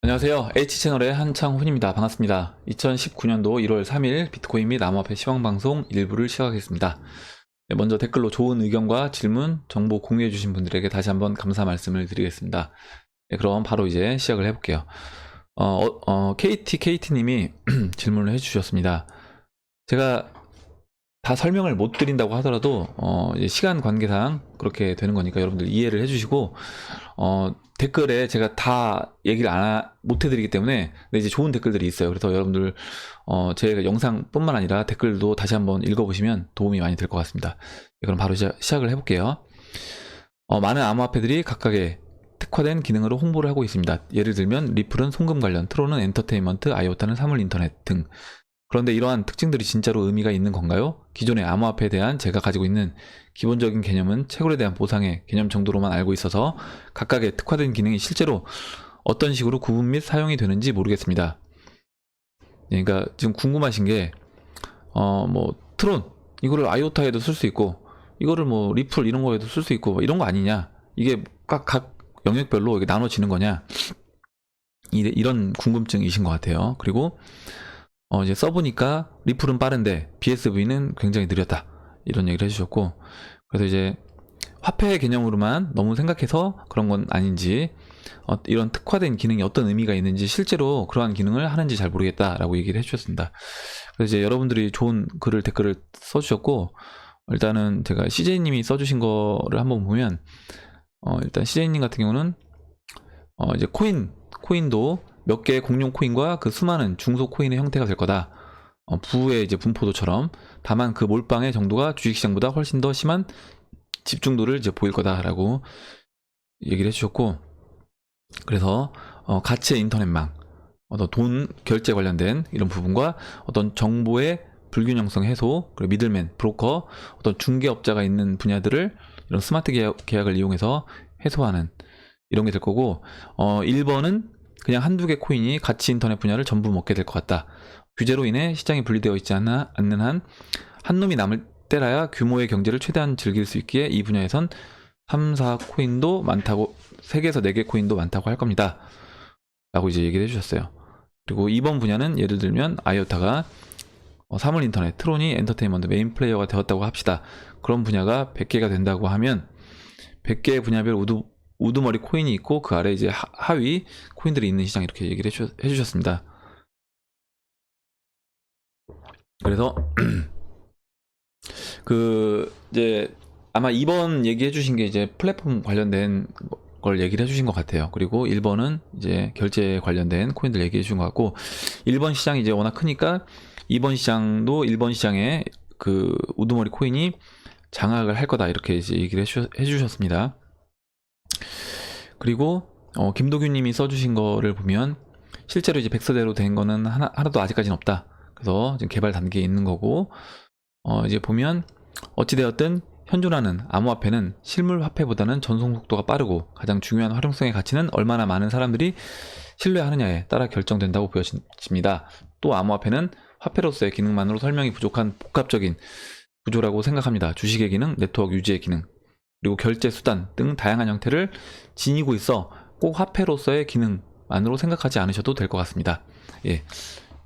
안녕하세요. H채널의 한창훈입니다. 반갑습니다. 2019년도 1월 3일 비트코인 및 암호화폐 시황방송 일부를 시작하겠습니다. 먼저 댓글로 좋은 의견과 질문, 정보 공유해주신 분들에게 다시 한번 감사 말씀을 드리겠습니다. 그럼 바로 이제 시작을 해볼게요. KT님이 질문을 해주셨습니다. 제가 다 설명을 못 드린다고 하더라도 이제 시간 관계상 그렇게 되는 거니까 여러분들 이해를 해주시고 댓글에 제가 다 얘기를 못 해드리기 때문에 근데 이제 좋은 댓글들이 있어요. 그래서 여러분들 제 영상뿐만 아니라 댓글도 다시 한번 읽어보시면 도움이 많이 될 것 같습니다. 그럼 바로 시작을 해볼게요. 많은 암호화폐들이 각각의 특화된 기능으로 홍보를 하고 있습니다. 예를 들면 리플은 송금 관련, 트론은 엔터테인먼트, 아이오타는 사물 인터넷 등. 그런데 이러한 특징들이 진짜로 의미가 있는 건가요? 기존의 암호화폐에 대한 제가 가지고 있는 기본적인 개념은 채굴에 대한 보상의 개념 정도로만 알고 있어서 각각의 특화된 기능이 실제로 어떤 식으로 구분 및 사용이 되는지 모르겠습니다. 그러니까 지금 궁금하신 게 트론 이거를 아이오타에도 쓸 수 있고 이거를 뭐 리플 이런 거에도 쓸 수 있고 이런 거 아니냐, 이게 각 영역별로 이게 나눠지는 거냐, 이런 궁금증이신 것 같아요. 그리고 이제 써보니까 리플은 빠른데 BSV는 굉장히 느렸다, 이런 얘기를 해주셨고, 그래서 이제 화폐 개념으로만 너무 생각해서 그런 건 아닌지, 이런 특화된 기능이 어떤 의미가 있는지, 실제로 그러한 기능을 하는지 잘 모르겠다라고 얘기를 해주셨습니다. 그래서 이제 여러분들이 좋은 댓글을 써주셨고, 일단은 제가 CJ님이 써주신 거를 한번 보면, 일단 CJ님 같은 경우는 이제 코인도 몇 개의 공룡 코인과 그 수많은 중소 코인의 형태가 될 거다. 부의 이제 분포도처럼. 다만 그 몰빵의 정도가 주식시장보다 훨씬 더 심한 집중도를 이제 보일 거다라고 얘기를 해주셨고, 그래서 가치의 인터넷망, 어떤 돈 결제 관련된 이런 부분과 어떤 정보의 불균형성 해소, 그리고 미들맨, 브로커, 어떤 중개업자가 있는 분야들을 이런 스마트 계약을 이용해서 해소하는 이런 게 될 거고, 1번은 그냥 한두 개 코인이 가치 인터넷 분야를 전부 먹게 될 것 같다. 규제로 인해 시장이 분리되어 있지 않는 한 놈이 남을 때라야 규모의 경제를 최대한 즐길 수 있기에 이 분야에선 3, 4 코인도 많다고, 3개에서 4개 코인도 많다고 할 겁니다. 라고 이제 얘기를 해주셨어요. 그리고 2번 분야는 예를 들면 아이오타가 사물 인터넷, 트론이 엔터테인먼트 메인 플레이어가 되었다고 합시다. 그런 분야가 100개가 된다고 하면 100개의 분야별 우두머리 코인이 있고 그 아래 이제 하위 코인들이 있는 시장, 이렇게 얘기를 해주셨습니다. 그래서 이제 아마 2번 얘기해 주신 게 이제 플랫폼 관련된 걸 얘기를 해주신 것 같아요. 그리고 1번은 이제 결제 관련된 코인들 얘기해 주신 것 같고, 1번 시장이 이제 워낙 크니까 2번 시장도 1번 시장에 그 우두머리 코인이 장악을 할 거다, 이렇게 이제 얘기를 해주셨습니다. 그리고 김도규님이 써주신 거를 보면 실제로 이제 백서대로 된 거는 하나도 아직까지는 없다. 그래서 지금 개발 단계에 있는 거고, 이제 보면 어찌되었든 현존하는 암호화폐는 실물 화폐보다는 전송 속도가 빠르고 가장 중요한 활용성의 가치는 얼마나 많은 사람들이 신뢰하느냐에 따라 결정된다고 보여집니다. 또 암호화폐는 화폐로서의 기능만으로 설명이 부족한 복합적인 구조라고 생각합니다. 주식의 기능, 네트워크 유지의 기능, 그리고 결제 수단 등 다양한 형태를 지니고 있어 꼭 화폐로서의 기능만으로 생각하지 않으셔도 될 것 같습니다. 예,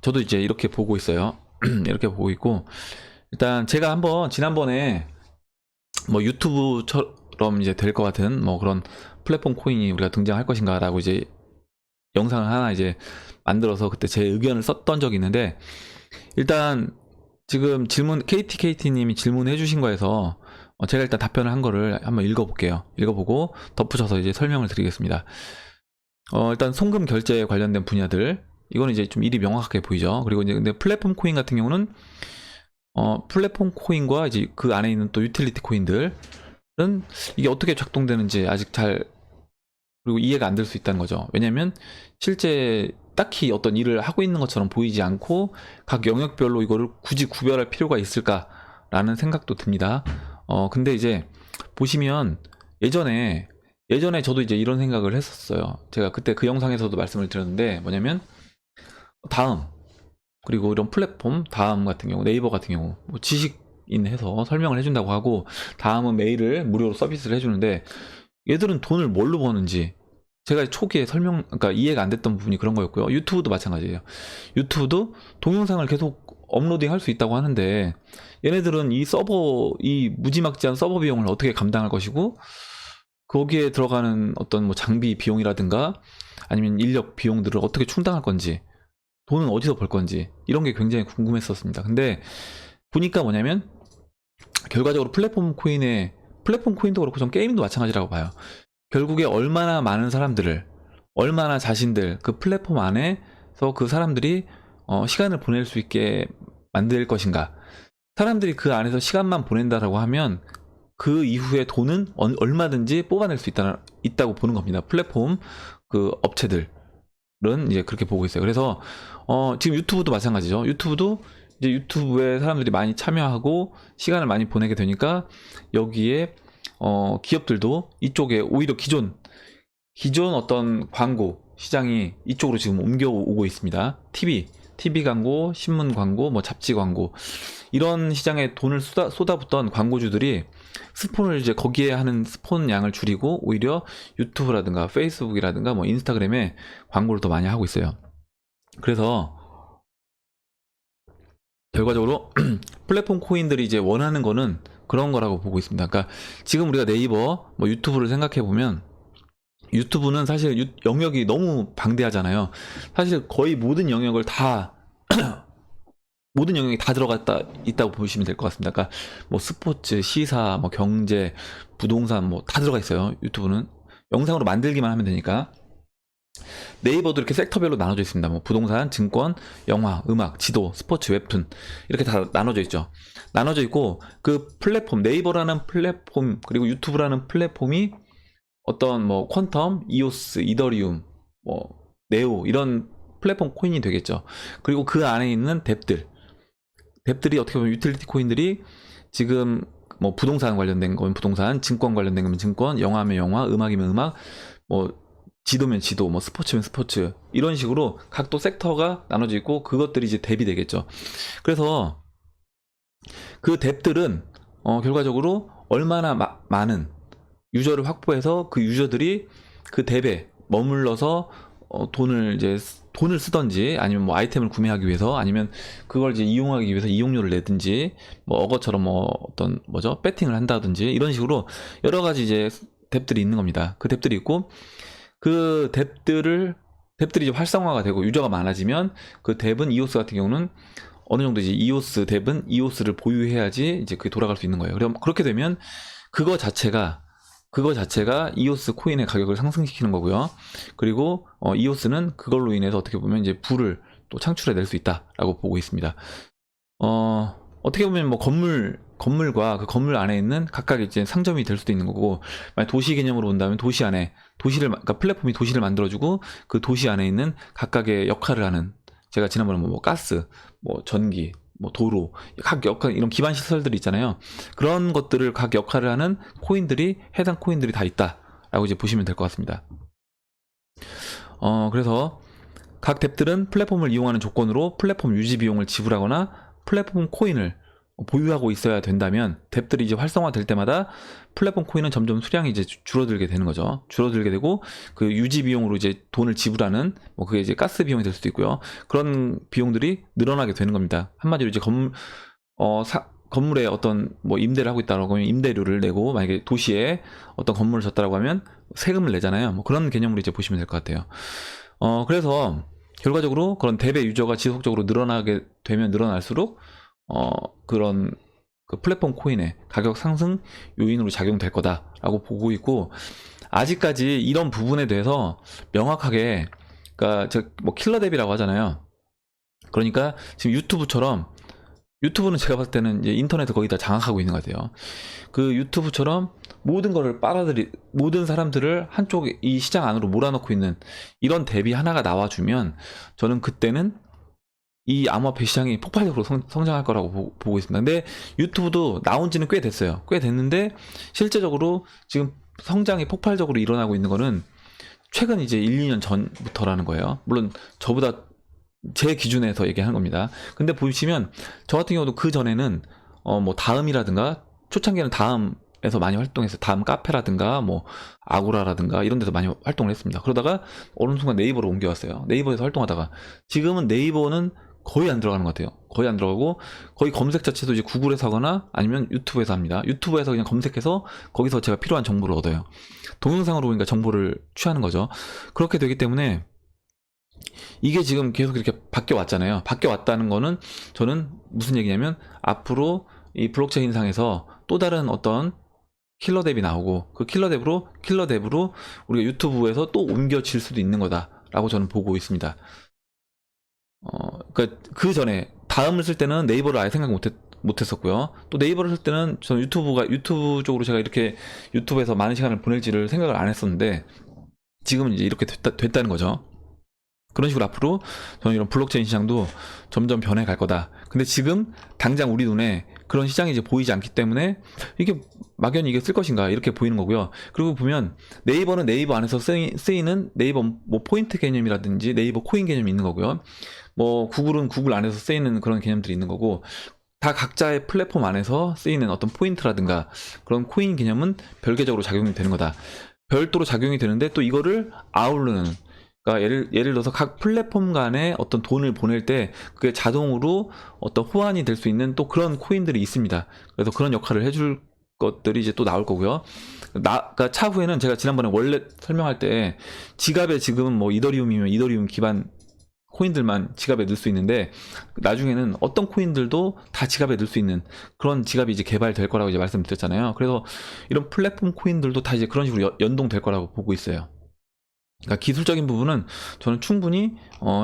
저도 이제 이렇게 보고 있어요. 이렇게 보고 있고, 일단 제가 한번 지난번에 뭐 유튜브처럼 이제 될 것 같은 뭐 그런 플랫폼 코인이 우리가 등장할 것인가라고 이제 영상을 하나 이제 만들어서 그때 제 의견을 썼던 적이 있는데, 일단 지금 KT님이 질문해 주신 거에서 제가 일단 답변을 한 거를 한번 읽어볼게요. 읽어보고 덧붙여서 이제 설명을 드리겠습니다. 일단 송금 결제에 관련된 분야들, 이거는 이제 좀 일이 명확하게 보이죠. 그리고 이제 근데 플랫폼 코인 같은 경우는 플랫폼 코인과 이제 그 안에 있는 또 유틸리티 코인들은 이게 어떻게 작동되는지 아직 그리고 이해가 안 될 수 있다는 거죠. 왜냐면 실제 딱히 어떤 일을 하고 있는 것처럼 보이지 않고 각 영역별로 이거를 굳이 구별할 필요가 있을까라는 생각도 듭니다. 근데 이제 보시면 예전에 저도 이제 이런 생각을 했었어요. 제가 그때 그 영상에서도 말씀을 드렸는데, 뭐냐면 다음, 그리고 이런 플랫폼 다음 같은 경우, 네이버 같은 경우 뭐 지식인 해서 설명을 해준다고 하고, 다음은 메일을 무료로 서비스를 해주는데 얘들은 돈을 뭘로 버는지, 제가 초기에 그러니까 이해가 안 됐던 부분이 그런 거였고요. 유튜브도 마찬가지예요. 유튜브도 동영상을 계속 업로딩 할 수 있다고 하는데 얘네들은 이 무지막지한 서버 비용을 어떻게 감당할 것이고 거기에 들어가는 어떤 뭐 장비 비용이라든가 아니면 인력 비용들을 어떻게 충당할 건지 돈은 어디서 벌 건지 이런 게 굉장히 궁금했었습니다. 근데 보니까 뭐냐면 결과적으로 플랫폼 코인도 그렇고 전 게임도 마찬가지라고 봐요. 결국에 얼마나 많은 사람들을 얼마나 자신들 그 플랫폼 안에서 그 사람들이 시간을 보낼 수 있게 만들 것인가. 사람들이 그 안에서 시간만 보낸다라고 하면 그 이후에 돈은 얼마든지 뽑아낼 수 있다고 보는 겁니다. 플랫폼 그 업체들은 이제 그렇게 보고 있어요. 그래서 지금 유튜브도 마찬가지죠. 유튜브도 이제 유튜브에 사람들이 많이 참여하고 시간을 많이 보내게 되니까 여기에 기업들도 이쪽에 오히려 기존 어떤 광고 시장이 이쪽으로 지금 옮겨오고 있습니다. TV 광고, 신문 광고, 뭐 잡지 광고 이런 시장에 돈을 쏟아붓던 광고주들이 스폰을 이제 거기에 하는 스폰 양을 줄이고 오히려 유튜브라든가 페이스북이라든가 뭐 인스타그램에 광고를 더 많이 하고 있어요. 그래서 결과적으로 플랫폼 코인들이 이제 원하는 거는 그런 거라고 보고 있습니다. 그러니까 지금 우리가 네이버, 뭐 유튜브를 생각해 보면 유튜브는 사실 영역이 너무 방대하잖아요. 사실 거의 모든 영역을 다 모든 영역이 다 있다고 보시면 될 것 같습니다. 그러니까 뭐 스포츠, 시사, 뭐 경제, 부동산 뭐 다 들어가 있어요. 유튜브는 영상으로 만들기만 하면 되니까. 네이버도 이렇게 섹터별로 나눠져 있습니다. 뭐 부동산, 증권, 영화, 음악, 지도, 스포츠, 웹툰 이렇게 다 나눠져 있죠. 나눠져 있고 그 플랫폼 네이버라는 플랫폼 그리고 유튜브라는 플랫폼이 어떤 뭐 퀀텀, 이오스, 이더리움, 뭐 네오 이런 플랫폼 코인이 되겠죠. 그리고 그 안에 있는 뎁들이 어떻게 보면 유틸리티 코인들이 지금 뭐 부동산 관련된 거면 부동산, 증권 관련된 거면 증권, 영화면 영화, 음악이면 음악, 뭐 지도면 지도, 뭐 스포츠면 스포츠 이런 식으로 각 또 섹터가 나눠져 있고 그것들이 이제 뎁이 되겠죠. 그래서 그 뎁들은 결과적으로 얼마나 많은 유저를 확보해서 그 유저들이 그 뎁에 머물러서 돈을 쓰던지 아니면 뭐 아이템을 구매하기 위해서 아니면 그걸 이제 이용하기 위해서 이용료를 내든지 뭐 어거처럼 뭐 어떤 뭐죠 배팅을 한다든지 이런 식으로 여러 가지 이제 뎁들이 있는 겁니다. 그 뎁들이 있고 그 뎁들이 이제 활성화가 되고 유저가 많아지면 그 뎁은 이오스 같은 경우는 어느 정도 이제 이오스 뎁은 이오스를 보유해야지 이제 그게 돌아갈 수 있는 거예요. 그럼 그렇게 되면 그거 자체가 이오스 코인의 가격을 상승시키는 거고요. 그리고 이오스는 그걸로 인해서 어떻게 보면 이제 부를 또 창출해낼 수 있다라고 보고 있습니다. 어떻게 보면 뭐 건물과 그 건물 안에 있는 각각 이제 상점이 될 수도 있는 거고, 만약 도시 개념으로 본다면 도시 안에 그러니까 플랫폼이 도시를 만들어주고 그 도시 안에 있는 각각의 역할을 하는, 제가 지난번에 뭐 가스, 뭐 전기, 뭐 도로, 각 역할, 이런 기반 시설들이 있잖아요. 그런 것들을 각 역할을 하는 해당 코인들이 다 있다라고 이제 보시면 될 것 같습니다. 그래서 각 뎁들은 플랫폼을 이용하는 조건으로 플랫폼 유지 비용을 지불하거나 플랫폼 코인을 보유하고 있어야 된다면, 뎁들이 이제 활성화될 때마다 플랫폼 코인은 점점 수량이 이제 줄어들게 되는 거죠. 줄어들게 되고 그 유지 비용으로 이제 돈을 지불하는, 뭐 그게 이제 가스 비용이 될 수도 있고요. 그런 비용들이 늘어나게 되는 겁니다. 한마디로 이제 건물에 어떤 뭐 임대를 하고 있다고 하면 임대료를 내고, 만약에 도시에 어떤 건물을 졌다라고 하면 세금을 내잖아요. 뭐 그런 개념으로 이제 보시면 될 것 같아요. 그래서 결과적으로 그런 뎁의 유저가 지속적으로 늘어나게 되면 늘어날수록 그런 그 플랫폼 코인의 가격 상승 요인으로 작용될 거다라고 보고 있고, 아직까지 이런 부분에 대해서 명확하게, 그러니까 뭐 킬러 뎁이라고 하잖아요. 그러니까 지금 유튜브는 제가 봤을 때는 이제 인터넷을 거의 다 장악하고 있는 것 같아요. 그 유튜브처럼 모든 사람들을 한쪽 이 시장 안으로 몰아넣고 있는 이런 뎁이 하나가 나와주면, 저는 그때는 이 암호화폐 시장이 폭발적으로 성장할 거라고 보고 있습니다. 근데 유튜브도 나온 지는 꽤 됐어요. 꽤 됐는데 실제적으로 지금 성장이 폭발적으로 일어나고 있는 거는 최근 이제 1, 2년 전부터라는 거예요. 물론 저보다 제 기준에서 얘기하는 겁니다. 근데 보시면 저 같은 경우도 그 전에는 뭐 다음이라든가 초창기에는 다음 네이버에서 많이 활동해서 다음 카페라든가 뭐 아고라라든가 이런 데서 많이 활동을 했습니다. 그러다가 어느 순간 네이버로 옮겨왔어요. 네이버에서 활동하다가 지금은 네이버는 거의 안 들어가는 것 같아요. 거의 안 들어가고 거의 검색 자체도 이제 구글에서 하거나 아니면 유튜브에서 합니다. 유튜브에서 그냥 검색해서 거기서 제가 필요한 정보를 얻어요. 동영상으로 그러니까 정보를 취하는 거죠. 그렇게 되기 때문에 이게 지금 계속 이렇게 바뀌어 왔잖아요. 바뀌어 왔다는 거는 저는 무슨 얘기냐면 앞으로 이 블록체인 상에서 또 다른 어떤 킬러 뎁이 나오고 그 킬러 뎁으로 우리가 유튜브에서 또 옮겨질 수도 있는 거다라고 저는 보고 있습니다. 그러니까 그 전에 다음을 쓸 때는 네이버를 아예 생각 못했었고요. 또 네이버를 쓸 때는 저는 유튜브 쪽으로 제가 이렇게 유튜브에서 많은 시간을 보낼지를 생각을 안 했었는데 지금은 이제 이렇게 됐다는 거죠. 그런 식으로 앞으로 저는 이런 블록체인 시장도 점점 변해갈 거다. 근데 지금 당장 우리 눈에 그런 시장이 이제 보이지 않기 때문에 이게 막연히 이게 쓸 것인가 이렇게 보이는 거고요. 그리고 보면 네이버는 네이버 안에서 쓰이는 네이버 뭐 포인트 개념이라든지 네이버 코인 개념이 있는 거고요. 뭐 구글은 구글 안에서 쓰이는 그런 개념들이 있는 거고 다 각자의 플랫폼 안에서 쓰이는 어떤 포인트라든가 그런 코인 개념은 별개적으로 작용이 되는 거다. 별도로 작용이 되는데 또 이거를 아우르는 그러니까 예를 들어서 각 플랫폼 간에 어떤 돈을 보낼 때 그게 자동으로 어떤 호환이 될 수 있는 또 그런 코인들이 있습니다. 그래서 그런 역할을 해줄 것들이 이제 또 나올 거고요. 그러니까 차후에는 제가 지난번에 원래 설명할 때 지갑에 지금은 뭐 이더리움이면 이더리움 기반 코인들만 지갑에 넣을 수 있는데 나중에는 어떤 코인들도 다 지갑에 넣을 수 있는 그런 지갑이 이제 개발될 거라고 이제 말씀드렸잖아요. 그래서 이런 플랫폼 코인들도 다 이제 그런 식으로 연동될 거라고 보고 있어요. 그러니까 기술적인 부분은 저는 충분히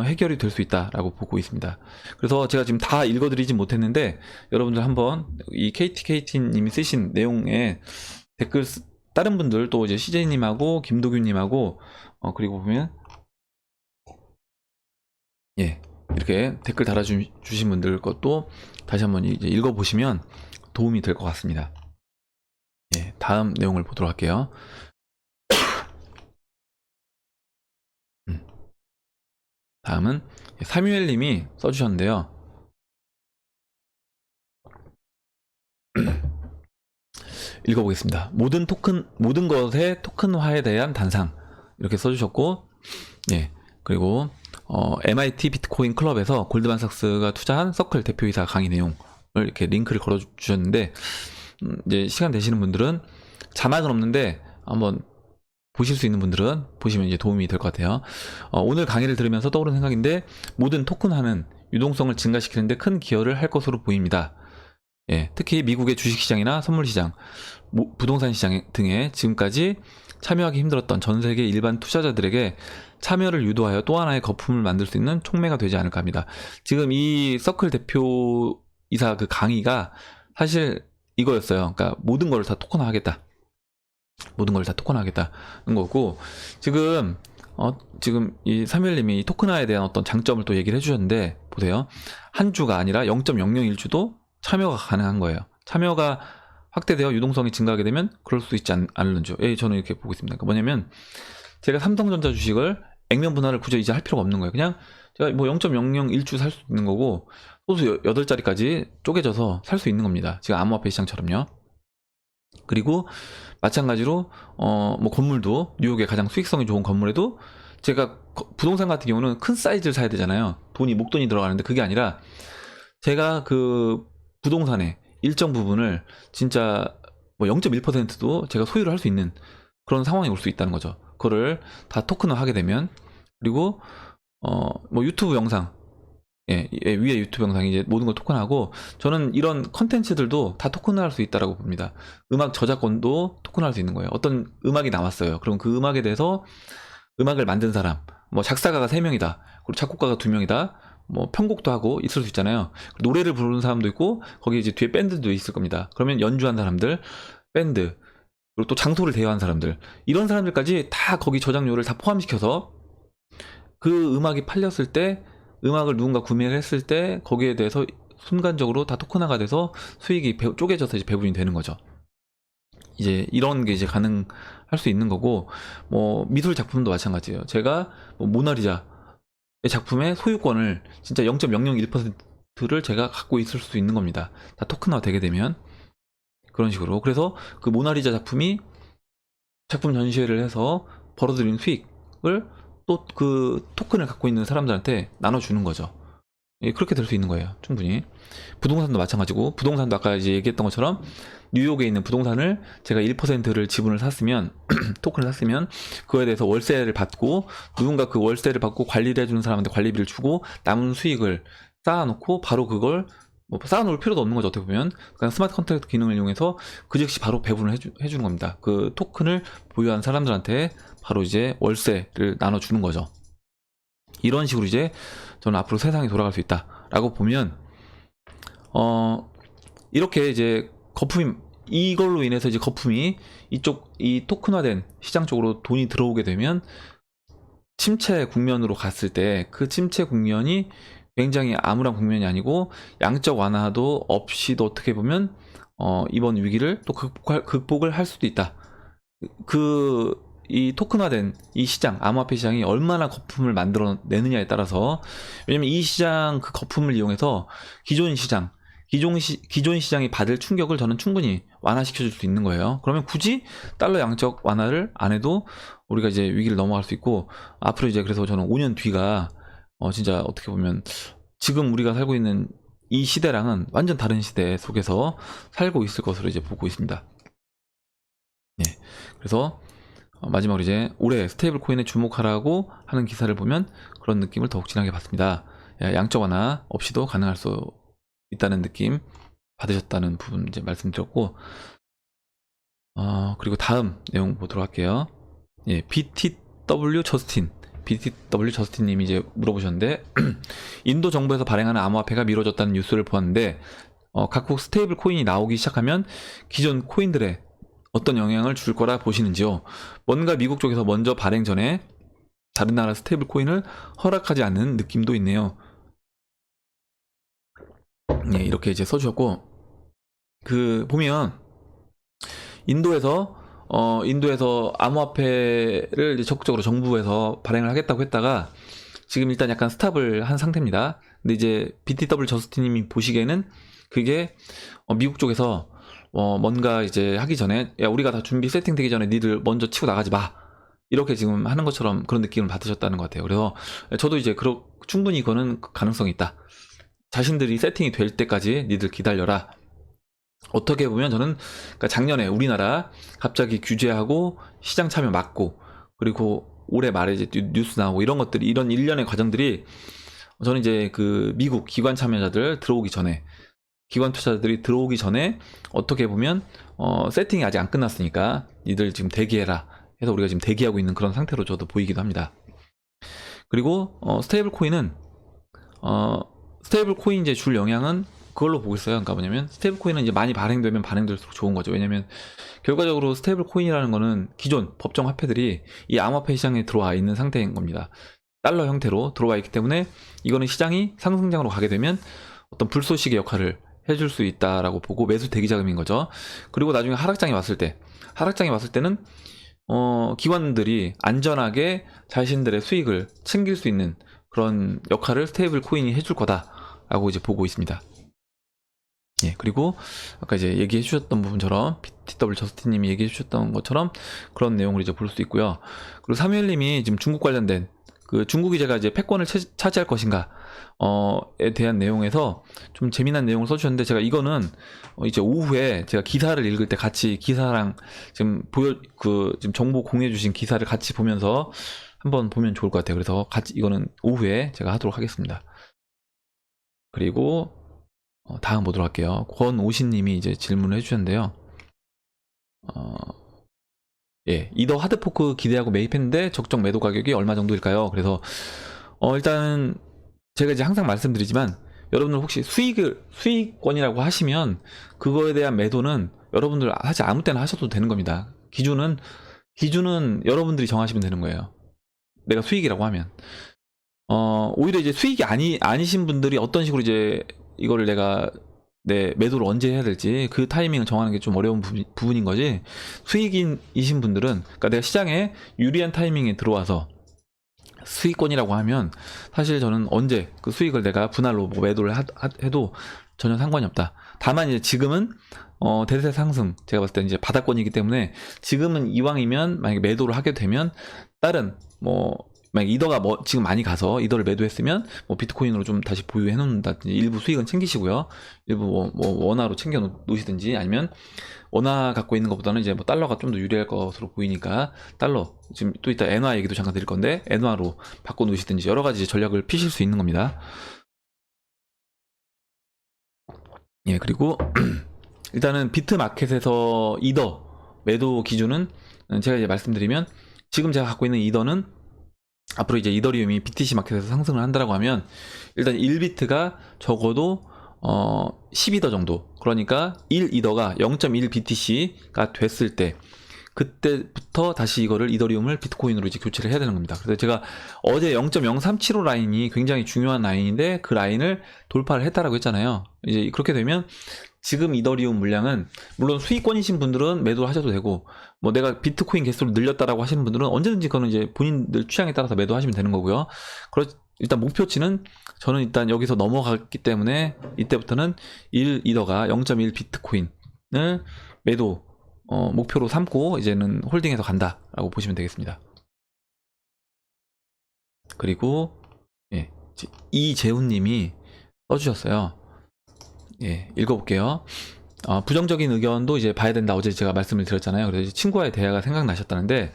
해결이 될 수 있다라고 보고 있습니다. 그래서 제가 지금 다 읽어드리진 못했는데 여러분들 한번 이 KTKT님이 쓰신 내용에 댓글 다른 분들 또 이제 CJ님하고 김도균님하고 그리고 보면 예 이렇게 댓글 달아주신 분들 것도 다시 한번 이제 읽어보시면 도움이 될 것 같습니다. 예 다음 내용을 보도록 할게요. 다음은 사뮤엘님이 써주셨는데요. 읽어보겠습니다. 모든 것의 토큰화에 대한 단상 이렇게 써주셨고, 예 그리고 MIT 비트코인 클럽에서 골드만삭스가 투자한 서클 대표이사 강의 내용을 이렇게 링크를 걸어주셨는데, 이제 시간 되시는 분들은 자막은 없는데 한번 보실 수 있는 분들은 보시면 이제 도움이 될 것 같아요. 오늘 강의를 들으면서 떠오른 생각인데 모든 토큰화는 유동성을 증가시키는데 큰 기여를 할 것으로 보입니다. 예, 특히 미국의 주식시장이나 선물시장, 부동산 시장 등에 지금까지 참여하기 힘들었던 전 세계 일반 투자자들에게 참여를 유도하여 또 하나의 거품을 만들 수 있는 촉매가 되지 않을까 합니다. 지금 이 서클 대표이사 그 강의가 사실 이거였어요. 그러니까 모든 걸 다 토큰화하겠다. 모든 걸 다 토큰화하겠다는 거고, 지금 이 사무엘님이 토큰화에 대한 어떤 장점을 또 얘기를 해주셨는데, 보세요. 한 주가 아니라 0.001주도 참여가 가능한 거예요. 참여가 확대되어 유동성이 증가하게 되면 그럴 수 있지 않을는지. 예, 저는 이렇게 보고 있습니다. 그러니까 뭐냐면 제가 삼성전자 주식을 액면 분할을 굳이 이제 할 필요가 없는 거예요. 그냥 제가 뭐 0.001주 살 수 있는 거고 소수 8자리까지 쪼개져서 살 수 있는 겁니다. 지금 암호화폐 시장처럼요. 그리고 마찬가지로 뭐 건물도 뉴욕의 가장 수익성이 좋은 건물에도 제가 부동산 같은 경우는 큰 사이즈를 사야 되잖아요. 목돈이 들어가는데 그게 아니라 제가 그 부동산의 일정 부분을 진짜 뭐 0.1%도 제가 소유를 할 수 있는 그런 상황이 올 수 있다는 거죠. 그거를 다 토큰화 하게 되면. 그리고 뭐 유튜브 영상 위에 유튜브 영상이 이제 모든 걸 토큰하고, 저는 이런 컨텐츠들도 다 토큰화할 수 있다라고 봅니다. 음악 저작권도 토큰화할 수 있는 거예요. 어떤 음악이 나왔어요. 그럼 그 음악에 대해서 음악을 만든 사람, 뭐 작사가가 3명이다. 그리고 작곡가가 2명이다. 뭐 편곡도 하고 있을 수 있잖아요. 노래를 부르는 사람도 있고 거기 이제 뒤에 밴드도 있을 겁니다. 그러면 연주한 사람들, 밴드, 그리고 또 장소를 대여한 사람들, 이런 사람들까지 다 거기 저작료를 다 포함시켜서 그 음악이 팔렸을 때, 음악을 누군가 구매를 했을 때 거기에 대해서 순간적으로 다 토큰화가 돼서 수익이 쪼개져서 이제 배분이 되는 거죠. 이제 이런 게 이제 가능할 수 있는 거고, 뭐 미술 작품도 마찬가지예요. 제가 뭐 모나리자의 작품의 소유권을 진짜 0.001%를 제가 갖고 있을 수 있는 겁니다. 다 토큰화 되게 되면. 그런 식으로. 그래서 그 모나리자 작품이 작품 전시회를 해서 벌어들인 수익을 또 그 토큰을 갖고 있는 사람들한테 나눠주는 거죠. 예, 그렇게 될 수 있는 거예요. 충분히. 부동산도 마찬가지고, 부동산도 아까 이제 얘기했던 것처럼 뉴욕에 있는 부동산을 제가 1%를 지분을 샀으면 토큰을 샀으면 그거에 대해서 월세를 받고, 누군가 그 월세를 받고 관리를 해주는 사람한테 관리비를 주고 남은 수익을 쌓아놓고 바로 그걸 뭐 쌓아놓을 필요도 없는 거죠. 어떻게 보면 그냥 스마트 컨트랙트 기능을 이용해서 그 즉시 바로 배분을 해주는 겁니다. 그 토큰을 보유한 사람들한테 바로 이제 월세를 나눠주는 거죠. 이런 식으로 이제 저는 앞으로 세상이 돌아갈 수 있다라고 보면, 이렇게 이제 거품이, 이걸로 인해서 이제 거품이 이쪽 이 토큰화된 시장 쪽으로 돈이 들어오게 되면 침체 국면으로 갔을 때 그 침체 국면이 굉장히 암울한 국면이 아니고 양적 완화도 없이도 어떻게 보면 이번 위기를 또 극복을 할 수도 있다. 이 토큰화된 이 시장, 암호화폐 시장이 얼마나 거품을 만들어내느냐에 따라서, 왜냐면 이 시장 그 거품을 이용해서 기존 시장이 받을 충격을 저는 충분히 완화시켜줄 수 있는 거예요. 그러면 굳이 달러 양적 완화를 안 해도 우리가 이제 위기를 넘어갈 수 있고, 앞으로 이제 그래서 저는 5년 뒤가 진짜 어떻게 보면 지금 우리가 살고 있는 이 시대랑은 완전 다른 시대 속에서 살고 있을 것으로 이제 보고 있습니다. 예. 그래서 마지막으로 이제 올해 스테이블 코인에 주목하라고 하는 기사를 보면 그런 느낌을 더욱 진하게 받습니다. 양적 완화 없이도 가능할 수 있다는 느낌 받으셨다는 부분 이제 말씀드렸고, 그리고 다음 내용 보도록 할게요. 예, BTW 저스틴님이 이제 물어보셨는데 인도 정부에서 발행하는 암호화폐가 미뤄졌다는 뉴스를 보았는데 각국 스테이블 코인이 나오기 시작하면 기존 코인들의 어떤 영향을 줄 거라 보시는지요? 뭔가 미국 쪽에서 먼저 발행 전에 다른 나라 스테이블 코인을 허락하지 않는 느낌도 있네요. 네, 이렇게 이제 써주셨고, 보면 인도에서 암호화폐를 이제 적극적으로 정부에서 발행을 하겠다고 했다가 지금 일단 약간 스탑을 한 상태입니다. 근데 이제 BTW 저스틴님이 보시기에는 그게 미국 쪽에서 뭔가 이제 하기 전에, 야, 우리가 다 준비 세팅되기 전에 니들 먼저 치고 나가지 마, 이렇게 지금 하는 것처럼 그런 느낌을 받으셨다는 것 같아요. 그래서 저도 이제 충분히 이거는 가능성이 있다. 자신들이 세팅이 될 때까지 니들 기다려라. 어떻게 보면 저는, 그러니까 작년에 우리나라 갑자기 규제하고 시장 참여 막고, 그리고 올해 말에 이제 뉴스 나오고 이런 것들이, 이런 일련의 과정들이 저는 이제 그 미국 기관 참여자들 들어오기 전에, 기관 투자자들이 들어오기 전에 어떻게 보면 세팅이 아직 안 끝났으니까 니들 지금 대기해라 해서 우리가 지금 대기하고 있는 그런 상태로 저도 보이기도 합니다. 그리고 스테이블 코인은 스테이블 코인 이제 줄 영향은 그걸로 보고 있어요. 그러니까 뭐냐면 스테이블 코인은 이제 많이 발행되면 발행될수록 좋은 거죠. 왜냐면 결과적으로 스테이블 코인이라는 거는 기존 법정 화폐들이 이 암호화폐 시장에 들어와 있는 상태인 겁니다. 달러 형태로 들어와 있기 때문에 이거는 시장이 상승장으로 가게 되면 어떤 불쏘시개 역할을 해줄 수 있다라고 보고 매수 대기 자금인 거죠. 그리고 나중에 하락장이 왔을 때는 기관들이 안전하게 자신들의 수익을 챙길 수 있는 그런 역할을 스테이블 코인이 해줄 거다라고 이제 보고 있습니다. 예, 그리고 아까 이제 얘기해 주셨던 부분처럼 BTW 저스틴님이 얘기해 주셨던 것처럼 그런 내용을 이제 볼 수 있고요. 그리고 사무엘님이 지금 중국 관련된 중국이 제가 이제 패권을 차지할 것인가에 대한 내용에서 좀 재미난 내용을 써주셨는데, 제가 이거는 이제 오후에 제가 기사를 읽을 때 같이 기사랑 지금 지금 정보 공유해 주신 기사를 같이 보면서 한번 보면 좋을 것 같아요. 그래서 같이 이거는 오후에 제가 하도록 하겠습니다. 그리고 다음 보도록 할게요. 권오신님이 이제 질문을 해주셨는데요. 예, 이더 하드포크 기대하고 매입했는데 적정 매도 가격이 얼마 정도일까요? 그래서 일단은 제가 이제 항상 말씀드리지만, 여러분들 혹시 수익권이라고 하시면 그거에 대한 매도는 여러분들 사실 아무 때나 하셔도 되는 겁니다. 기준은 여러분들이 정하시면 되는 거예요. 내가 수익이라고 하면 오히려 이제 수익이 아니신 분들이 어떤 식으로 이제 이거를 내가 내 매도를 언제 해야 될지 그 타이밍을 정하는 게 좀 어려운 부분인 거지, 수익인이신 분들은, 그러니까 내가 시장에 유리한 타이밍에 들어와서 수익권이라고 하면 사실 저는 언제 그 수익을 내가 분할로 뭐 매도를 해도 전혀 상관이 없다. 다만 이제 지금은 대세 상승, 제가 봤을 때 이제 바닥권이기 때문에 지금은 이왕이면 만약에 매도를 하게 되면 다른 만약 이더가 지금 많이 가서 이더를 매도했으면 비트코인으로 좀 다시 보유해 놓는다든지 일부 수익은 챙기시고요. 일부 원화로 챙겨 놓으시든지 아니면 원화 갖고 있는 것보다는 이제 달러가 좀 더 유리할 것으로 보이니까 달러, 지금 또 이따 엔화 얘기도 잠깐 드릴 건데 엔화로 바꿔 놓으시든지 여러 가지 전략을 피실 수 있는 겁니다. 예, 그리고 일단은 비트마켓에서 이더 매도 기준은 제가 이제 말씀드리면 지금 제가 갖고 있는 이더는 앞으로 이제 이더리움이 BTC 마켓에서 상승을 한다라고 하면 일단 1비트가 적어도 12더 정도, 그러니까 1이더가 0.1 BTC가 됐을 때 그때부터 다시 이거를 이더리움을 비트코인으로 이제 교체를 해야 되는 겁니다. 그래서 제가 어제 0.0375 라인이 굉장히 중요한 라인인데 그 라인을 돌파를 했다라고 했잖아요. 이제 그렇게 되면 지금 이더리움 물량은 물론 수익권이신 분들은 매도를 하셔도 되고 내가 비트코인 개수를 늘렸다라고 하시는 분들은 언제든지 그거는 이제 본인들 취향에 따라서 매도하시면 되는 거고요. 일단 목표치는 저는 일단 여기서 넘어갔기 때문에 이때부터는 1이더가 0.1 비트코인을 매도 목표로 삼고 이제는 홀딩해서 간다라고 보시면 되겠습니다. 그리고 예, 이재훈님이 써주셨어요. 예, 읽어볼게요. 부정적인 의견도 이제 봐야 된다. 어제 제가 말씀을 드렸잖아요. 그래서 친구와의 대화가 생각나셨다는데,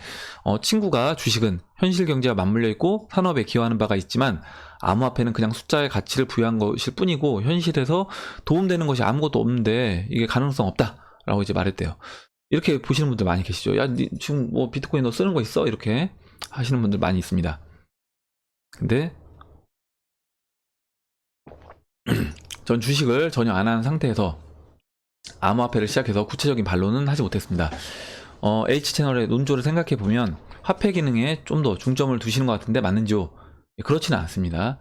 친구가 주식은 현실 경제와 맞물려 있고 산업에 기여하는 바가 있지만 암호화폐는 그냥 숫자의 가치를 부여한 것일 뿐이고 현실에서 도움되는 것이 아무것도 없는데 이게 가능성 없다라고 이제 말했대요. 이렇게 보시는 분들 많이 계시죠. 야, 지금 비트코인 너 쓰는 거 있어? 이렇게 하시는 분들 많이 있습니다. 근데 전 주식을 전혀 안 한 상태에서 암호화폐를 시작해서 구체적인 반론은 하지 못했습니다. H채널의 논조를 생각해보면 화폐 기능에 좀 더 중점을 두시는 것 같은데 맞는지요? 그렇지는 않습니다.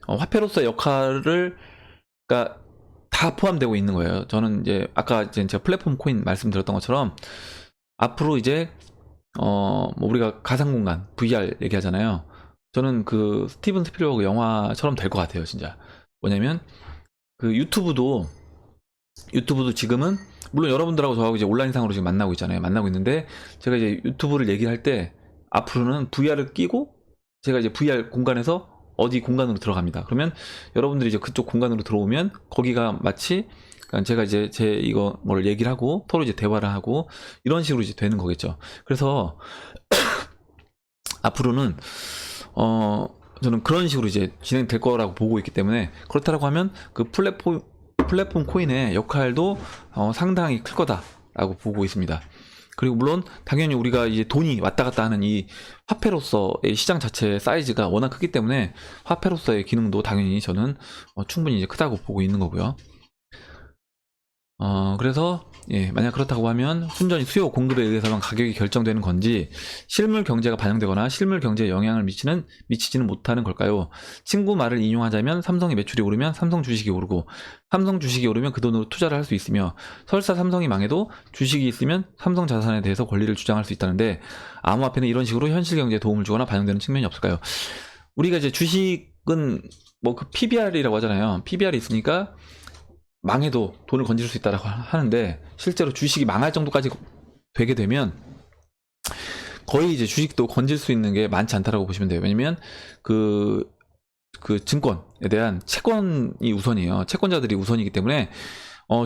화폐로서의 역할을 그러니까 다 포함되고 있는 거예요. 저는 이제 아까 제가 플랫폼 코인 말씀드렸던 것처럼 앞으로 이제 우리가 가상공간 VR 얘기하잖아요. 저는 그 스티븐 스필버그 영화처럼 될 것 같아요. 진짜 뭐냐면 그 유튜브도 지금은 물론 여러분들하고 저하고 이제 온라인상으로 지금 만나고 있잖아요. 만나고 있는데 제가 이제 유튜브를 얘기를 할 때 앞으로는 VR을 끼고 제가 이제 VR 공간에서 어디 공간으로 들어갑니다. 그러면 여러분들이 이제 그쪽 공간으로 들어오면 거기가 마치 제가 이제 이거 뭐를 얘기를 하고 서로 이제 대화를 하고 이런 식으로 이제 되는 거겠죠. 그래서 앞으로는 저는 그런 식으로 이제 진행될 거라고 보고 있기 때문에 그렇다고 하면 그 플랫폼 코인의 역할도 상당히 클 거다라고 보고 있습니다. 그리고 물론 당연히 우리가 이제 돈이 왔다 갔다 하는 이 화폐로서의 시장 자체의 사이즈가 워낙 크기 때문에 화폐로서의 기능도 당연히 저는 충분히 이제 크다고 보고 있는 거고요. 그래서 만약 그렇다고 하면 순전히 수요 공급에 의해서만 가격이 결정되는 건지 실물 경제가 반영되거나 실물 경제에 영향을 미치지는 못하는 걸까요? 친구 말을 인용하자면 삼성의 매출이 오르면 삼성 주식이 오르고 삼성 주식이 오르면 그 돈으로 투자를 할 수 있으며 설사 삼성이 망해도 주식이 있으면 삼성 자산에 대해서 권리를 주장할 수 있다는데 암호화폐는 이런 식으로 현실 경제에 도움을 주거나 반영되는 측면이 없을까요? 우리가 이제 주식은 그 PBR이라고 하잖아요. PBR이 있으니까 망해도 돈을 건질 수 있다라고 하는데 실제로 주식이 망할 정도까지 되게 되면 거의 이제 주식도 건질 수 있는 게 많지 않다라고 보시면 돼요. 왜냐면 그 증권에 대한 채권이 우선이에요. 채권자들이 우선이기 때문에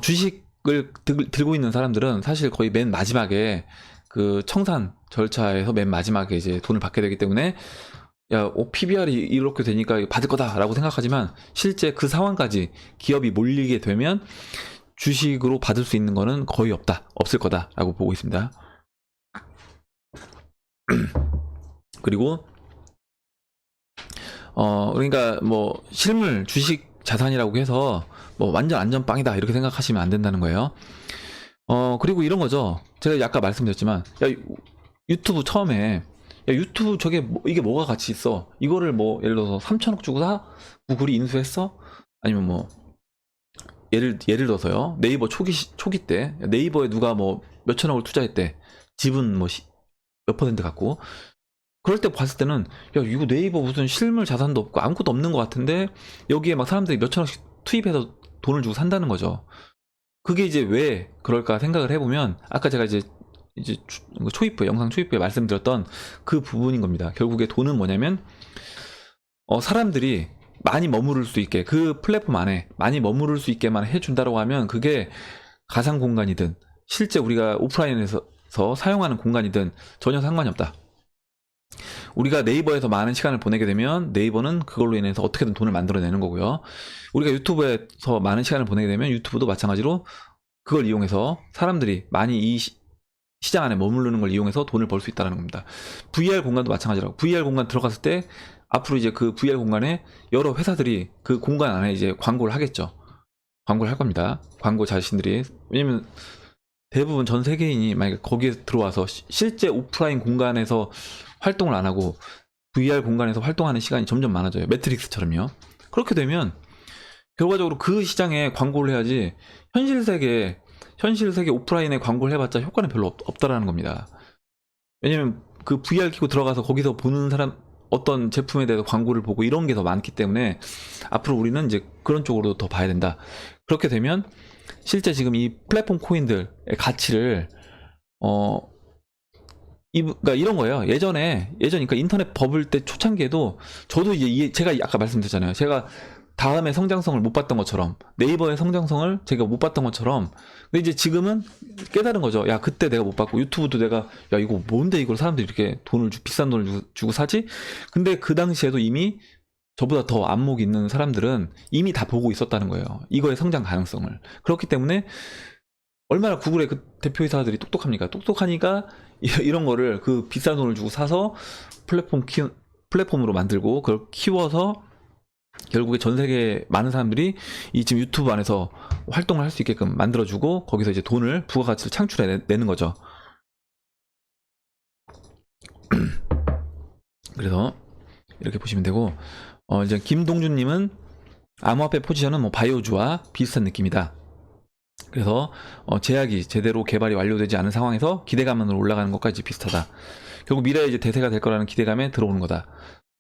주식을 들고 있는 사람들은 사실 거의 맨 마지막에 그 청산 절차에서 맨 마지막에 이제 돈을 받게 되기 때문에 PBR이 이렇게 되니까 받을 거다라고 생각하지만 실제 그 상황까지 기업이 몰리게 되면 주식으로 받을 수 있는 거는 거의 없을 거다라고 보고 있습니다. 그리고 그러니까 실물 주식 자산이라고 해서 완전 안전빵이다 이렇게 생각하시면 안 된다는 거예요. 그리고 이런 거죠. 제가 아까 말씀드렸지만 유튜브 처음에 유튜브 이게 뭐가 가치 있어? 이거를 예를 들어서 3천억 주고 구글이 인수했어? 아니면 예를 들어서요. 네이버 초기 때 네이버에 누가 몇천억을 투자했대. 지분 몇 퍼센트 갖고. 그럴 때 봤을 때는 이거 네이버 무슨 실물 자산도 없고 아무것도 없는 것 같은데 여기에 막 사람들이 몇천억씩 투입해서 돈을 주고 산다는 거죠. 그게 이제 왜 그럴까 생각을 해보면 아까 제가 이제 초입부에 영상 초입부에 말씀드렸던 그 부분인 겁니다. 결국에 돈은 뭐냐면 사람들이 많이 머무를 수 있게 그 플랫폼 안에 많이 머무를 수 있게만 해준다고 하면 그게 가상 공간이든 실제 우리가 오프라인에서 사용하는 공간이든 전혀 상관이 없다. 우리가 네이버에서 많은 시간을 보내게 되면 네이버는 그걸로 인해서 어떻게든 돈을 만들어내는 거고요. 우리가 유튜브에서 많은 시간을 보내게 되면 유튜브도 마찬가지로 그걸 이용해서 사람들이 많이 이 시장 안에 머무르는 걸 이용해서 돈을 벌 수 있다는 겁니다. VR 공간도 마찬가지라고. VR 공간 들어갔을 때 앞으로 이제 그 VR 공간에 여러 회사들이 그 공간 안에 이제 광고를 하겠죠. 광고를 할 겁니다. 광고 자신들이. 왜냐면 대부분 전 세계인이 만약에 거기에 들어와서 실제 오프라인 공간에서 활동을 안 하고 VR 공간에서 활동하는 시간이 점점 많아져요. 매트릭스처럼요. 그렇게 되면 결과적으로 그 시장에 광고를 해야지 현실 세계 오프라인에 광고를 해봤자 효과는 별로 없다라는 겁니다. 왜냐면 그 VR 키고 들어가서 거기서 보는 사람 어떤 제품에 대해서 광고를 보고 이런 게 더 많기 때문에 앞으로 우리는 이제 그런 쪽으로 더 봐야 된다. 그렇게 되면 실제 지금 이 플랫폼 코인들의 가치를 그러니까 이런 거예요. 예전에 그러니까 인터넷 버블 때 초창기에도 저도 이제 제가 아까 말씀드렸잖아요. 제가 다음의 성장성을 못 봤던 것처럼 네이버의 성장성을 제가 못 봤던 것처럼 근데 이제 지금은 깨달은 거죠. 야 그때 내가 못 봤고 유튜브도 내가 야 이거 뭔데 이걸 사람들이 이렇게 비싼 돈을 주고 사지? 근데 그 당시에도 이미 저보다 더 안목이 있는 사람들은 이미 다 보고 있었다는 거예요. 이거의 성장 가능성을. 그렇기 때문에 얼마나 구글의 그 대표이사들이 똑똑합니까? 똑똑하니까 이런 거를 그 비싼 돈을 주고 사서 플랫폼으로 만들고 그걸 키워서 결국에 전 세계 많은 사람들이 이 지금 유튜브 안에서 활동을 할 수 있게끔 만들어주고 거기서 이제 돈을 부가가치를 창출해내는 거죠. 그래서 이렇게 보시면 되고 이제 김동준님은 암호화폐 포지션은 뭐 바이오주와 비슷한 느낌이다. 그래서 제약이 제대로 개발이 완료되지 않은 상황에서 기대감으로 올라가는 것까지 비슷하다. 결국 미래에 이제 대세가 될 거라는 기대감에 들어오는 거다.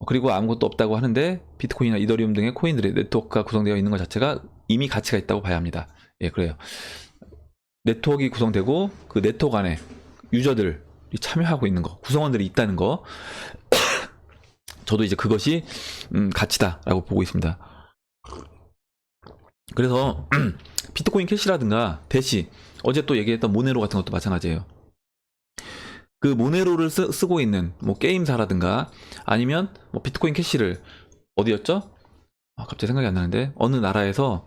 그리고 아무것도 없다고 하는데 비트코인이나 이더리움 등의 코인들의 네트워크가 구성되어 있는 것 자체가 이미 가치가 있다고 봐야 합니다. 예, 그래요. 네트워크가 구성되고 그 네트워크 안에 유저들이 참여하고 있는 거, 구성원들이 있다는 거 저도 이제 그것이 가치다라고 보고 있습니다. 그래서 비트코인 캐시라든가 대시 어제 또 얘기했던 모네로 같은 것도 마찬가지예요. 그 모네로를 쓰고 있는 뭐 게임사라든가 아니면 뭐 비트코인 캐시를 어디였죠? 갑자기 생각이 안 나는데 어느 나라에서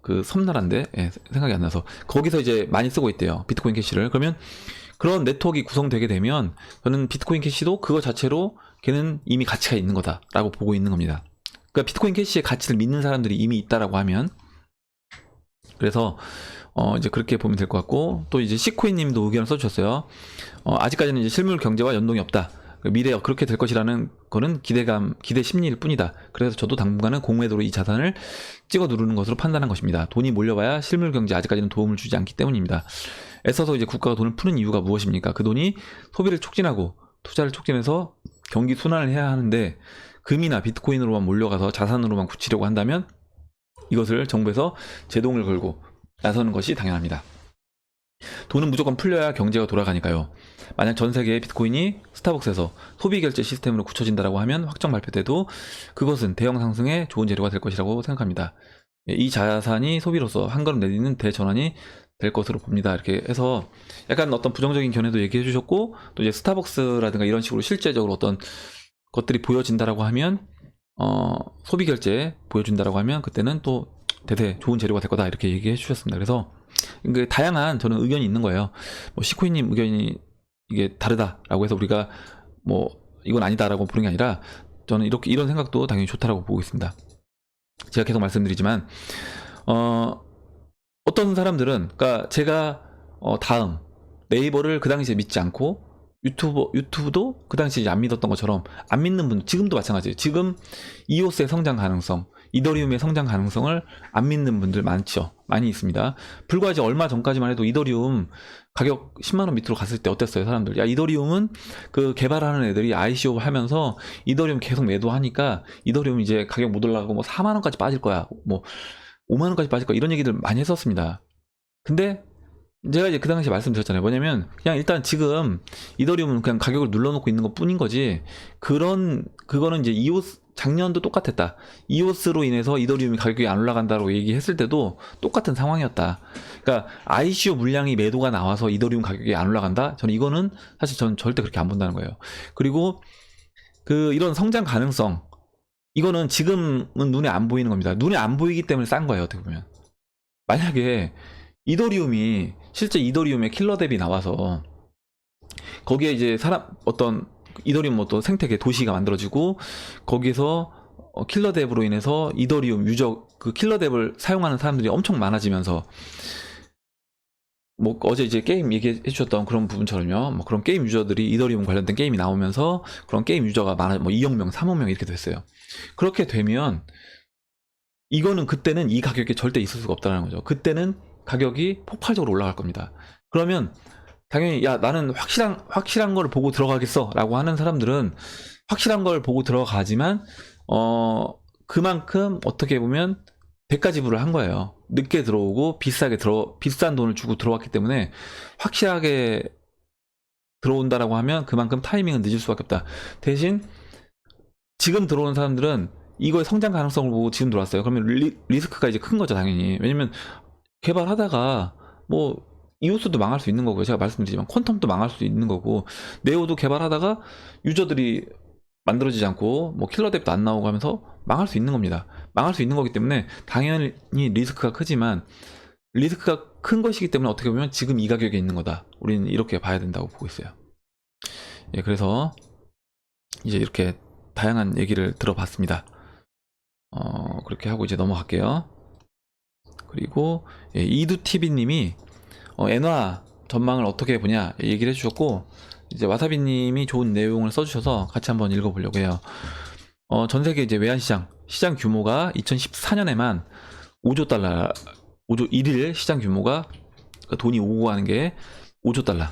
그 섬나라인데 생각이 안 나서 거기서 이제 많이 쓰고 있대요. 비트코인 캐시를. 그러면 그런 네트워크가 구성되게 되면 저는 비트코인 캐시도 그거 자체로 걔는 이미 가치가 있는 거다라고 보고 있는 겁니다. 그러니까 비트코인 캐시의 가치를 믿는 사람들이 이미 있다라고 하면 그래서 이제 그렇게 보면 될 것 같고 또 이제 시코인님도 의견을 써주셨어요. 아직까지는 이제 실물 경제와 연동이 없다. 미래에 그렇게 될 것이라는 거는 기대 심리일 뿐이다. 그래서 저도 당분간은 공매도로 이 자산을 찍어 누르는 것으로 판단한 것입니다. 돈이 몰려와야 실물 경제 아직까지는 도움을 주지 않기 때문입니다. 애써서 이제 국가가 돈을 푸는 이유가 무엇입니까? 그 돈이 소비를 촉진하고 투자를 촉진해서 경기 순환을 해야 하는데 금이나 비트코인으로만 몰려가서 자산으로만 굳히려고 한다면 이것을 정부에서 제동을 걸고 나서는 것이 당연합니다. 돈은 무조건 풀려야 경제가 돌아가니까요. 만약 전 세계의 비트코인이 스타벅스에서 소비 결제 시스템으로 굳혀진다고 하면 확정 발표돼도 그것은 대형 상승에 좋은 재료가 될 것이라고 생각합니다. 이 자산이 소비로서 한 걸음 내딛는 대전환이 될 것으로 봅니다. 이렇게 해서 약간 어떤 부정적인 견해도 얘기해 주셨고 또 이제 스타벅스라든가 이런 식으로 실제적으로 어떤 것들이 보여진다라고 하면 소비 결제 보여준다라고 하면 그때는 또 대세 좋은 재료가 될 거다 이렇게 얘기해 주셨습니다. 그래서 다양한 저는 의견이 있는 거예요. 뭐 시코이님 의견이 이게 다르다라고 해서 우리가 뭐 이건 아니다라고 보는 게 아니라 저는 이런 생각도 당연히 좋다라고 보고 있습니다. 제가 계속 말씀드리지만 어떤 사람들은 그러니까 제가 다음 네이버를 그 당시에 믿지 않고 유튜브도 그 당시에 안 믿었던 것처럼 안 믿는 분 지금도 마찬가지예요. 지금 이오스의 성장 가능성, 이더리움의 성장 가능성을 안 믿는 분들 많이 있습니다. 불과 이제 얼마 전까지만 해도 이더리움 가격 10만원 밑으로 갔을 때 어땠어요, 사람들? 야, 이더리움은 그 개발하는 애들이 ICO 하면서 이더리움 계속 매도하니까 이더리움 이제 가격 못 올라가고 뭐 4만원까지 빠질 거야, 뭐 5만원까지 빠질 거야 이런 얘기들 많이 했었습니다. 근데 제가 이제 그 당시에 말씀드렸잖아요. 뭐냐면 그냥 일단 지금 이더리움은 그냥 가격을 눌러놓고 있는 것 뿐인 거지. 그거는 이제 이오스 작년도 똑같았다. 이오스로 인해서 이더리움이 가격이 안 올라간다고 얘기했을 때도 똑같은 상황이었다. 그러니까 ICO 물량이 매도가 나와서 이더리움 가격이 안 올라간다. 저는 이거는 사실 저는 절대 그렇게 안 본다는 거예요. 그리고 이런 성장 가능성, 이거는 지금은 눈에 안 보이는 겁니다. 눈에 안 보이기 때문에 싼 거예요. 어떻게 보면 만약에 이더리움이 실제 이더리움의 킬러 뎁이 나와서 거기에 이제 어떤 이더리움 어떤 생태계 도시가 만들어지고 거기서 킬러 뎁으로 인해서 이더리움 유저 그 킬러 뎁을 사용하는 사람들이 엄청 많아지면서 뭐 어제 이제 게임 얘기해 주셨던 그런 부분처럼요. 뭐 그런 게임 유저들이 이더리움 관련된 게임이 나오면서 그런 게임 유저가 많아 뭐 2억 명, 3억 명 이렇게 됐어요. 그렇게 되면 이거는 그때는 이 가격이 절대 있을 수가 없다는 거죠. 그때는 가격이 폭발적으로 올라갈 겁니다. 그러면 당연히 야 나는 확실한 걸 보고 들어가겠어 라고 하는 사람들은 확실한 걸 보고 들어가지만 그만큼 어떻게 보면 대가 지불을 한 거예요. 늦게 들어오고 비싼 돈을 주고 들어왔기 때문에 확실하게 들어온다라고 하면 그만큼 타이밍은 늦을 수밖에 없다. 대신 지금 들어오는 사람들은 이거의 성장 가능성을 보고 지금 들어왔어요. 그러면 리스크가 이제 큰 거죠, 당연히. 왜냐면 개발하다가 뭐 이오스도 망할 수 있는 거고요. 제가 말씀드리지만 퀀텀도 망할 수 있는 거고 네오도 개발하다가 유저들이 만들어지지 않고 뭐 킬러 뎁도 안 나오고 하면서 망할 수 있는 겁니다. 망할 수 있는 거기 때문에 당연히 리스크가 크지만 리스크가 큰 것이기 때문에 어떻게 보면 지금 이 가격에 있는 거다. 우리는 이렇게 봐야 된다고 보고 있어요. 예, 그래서 이제 이렇게 다양한 얘기를 들어봤습니다. 그렇게 하고 이제 넘어갈게요. 그리고 예, 이두TV님이 엔화 전망을 어떻게 보냐 얘기를 해주셨고 이제 와사비님이 좋은 내용을 써주셔서 같이 한번 읽어보려고 해요. 전 세계 이제 외환시장 시장 규모가 2014년에만 5조 달러, 5조 1일 시장 규모가 그러니까 돈이 오고 가는 게 5조 달러,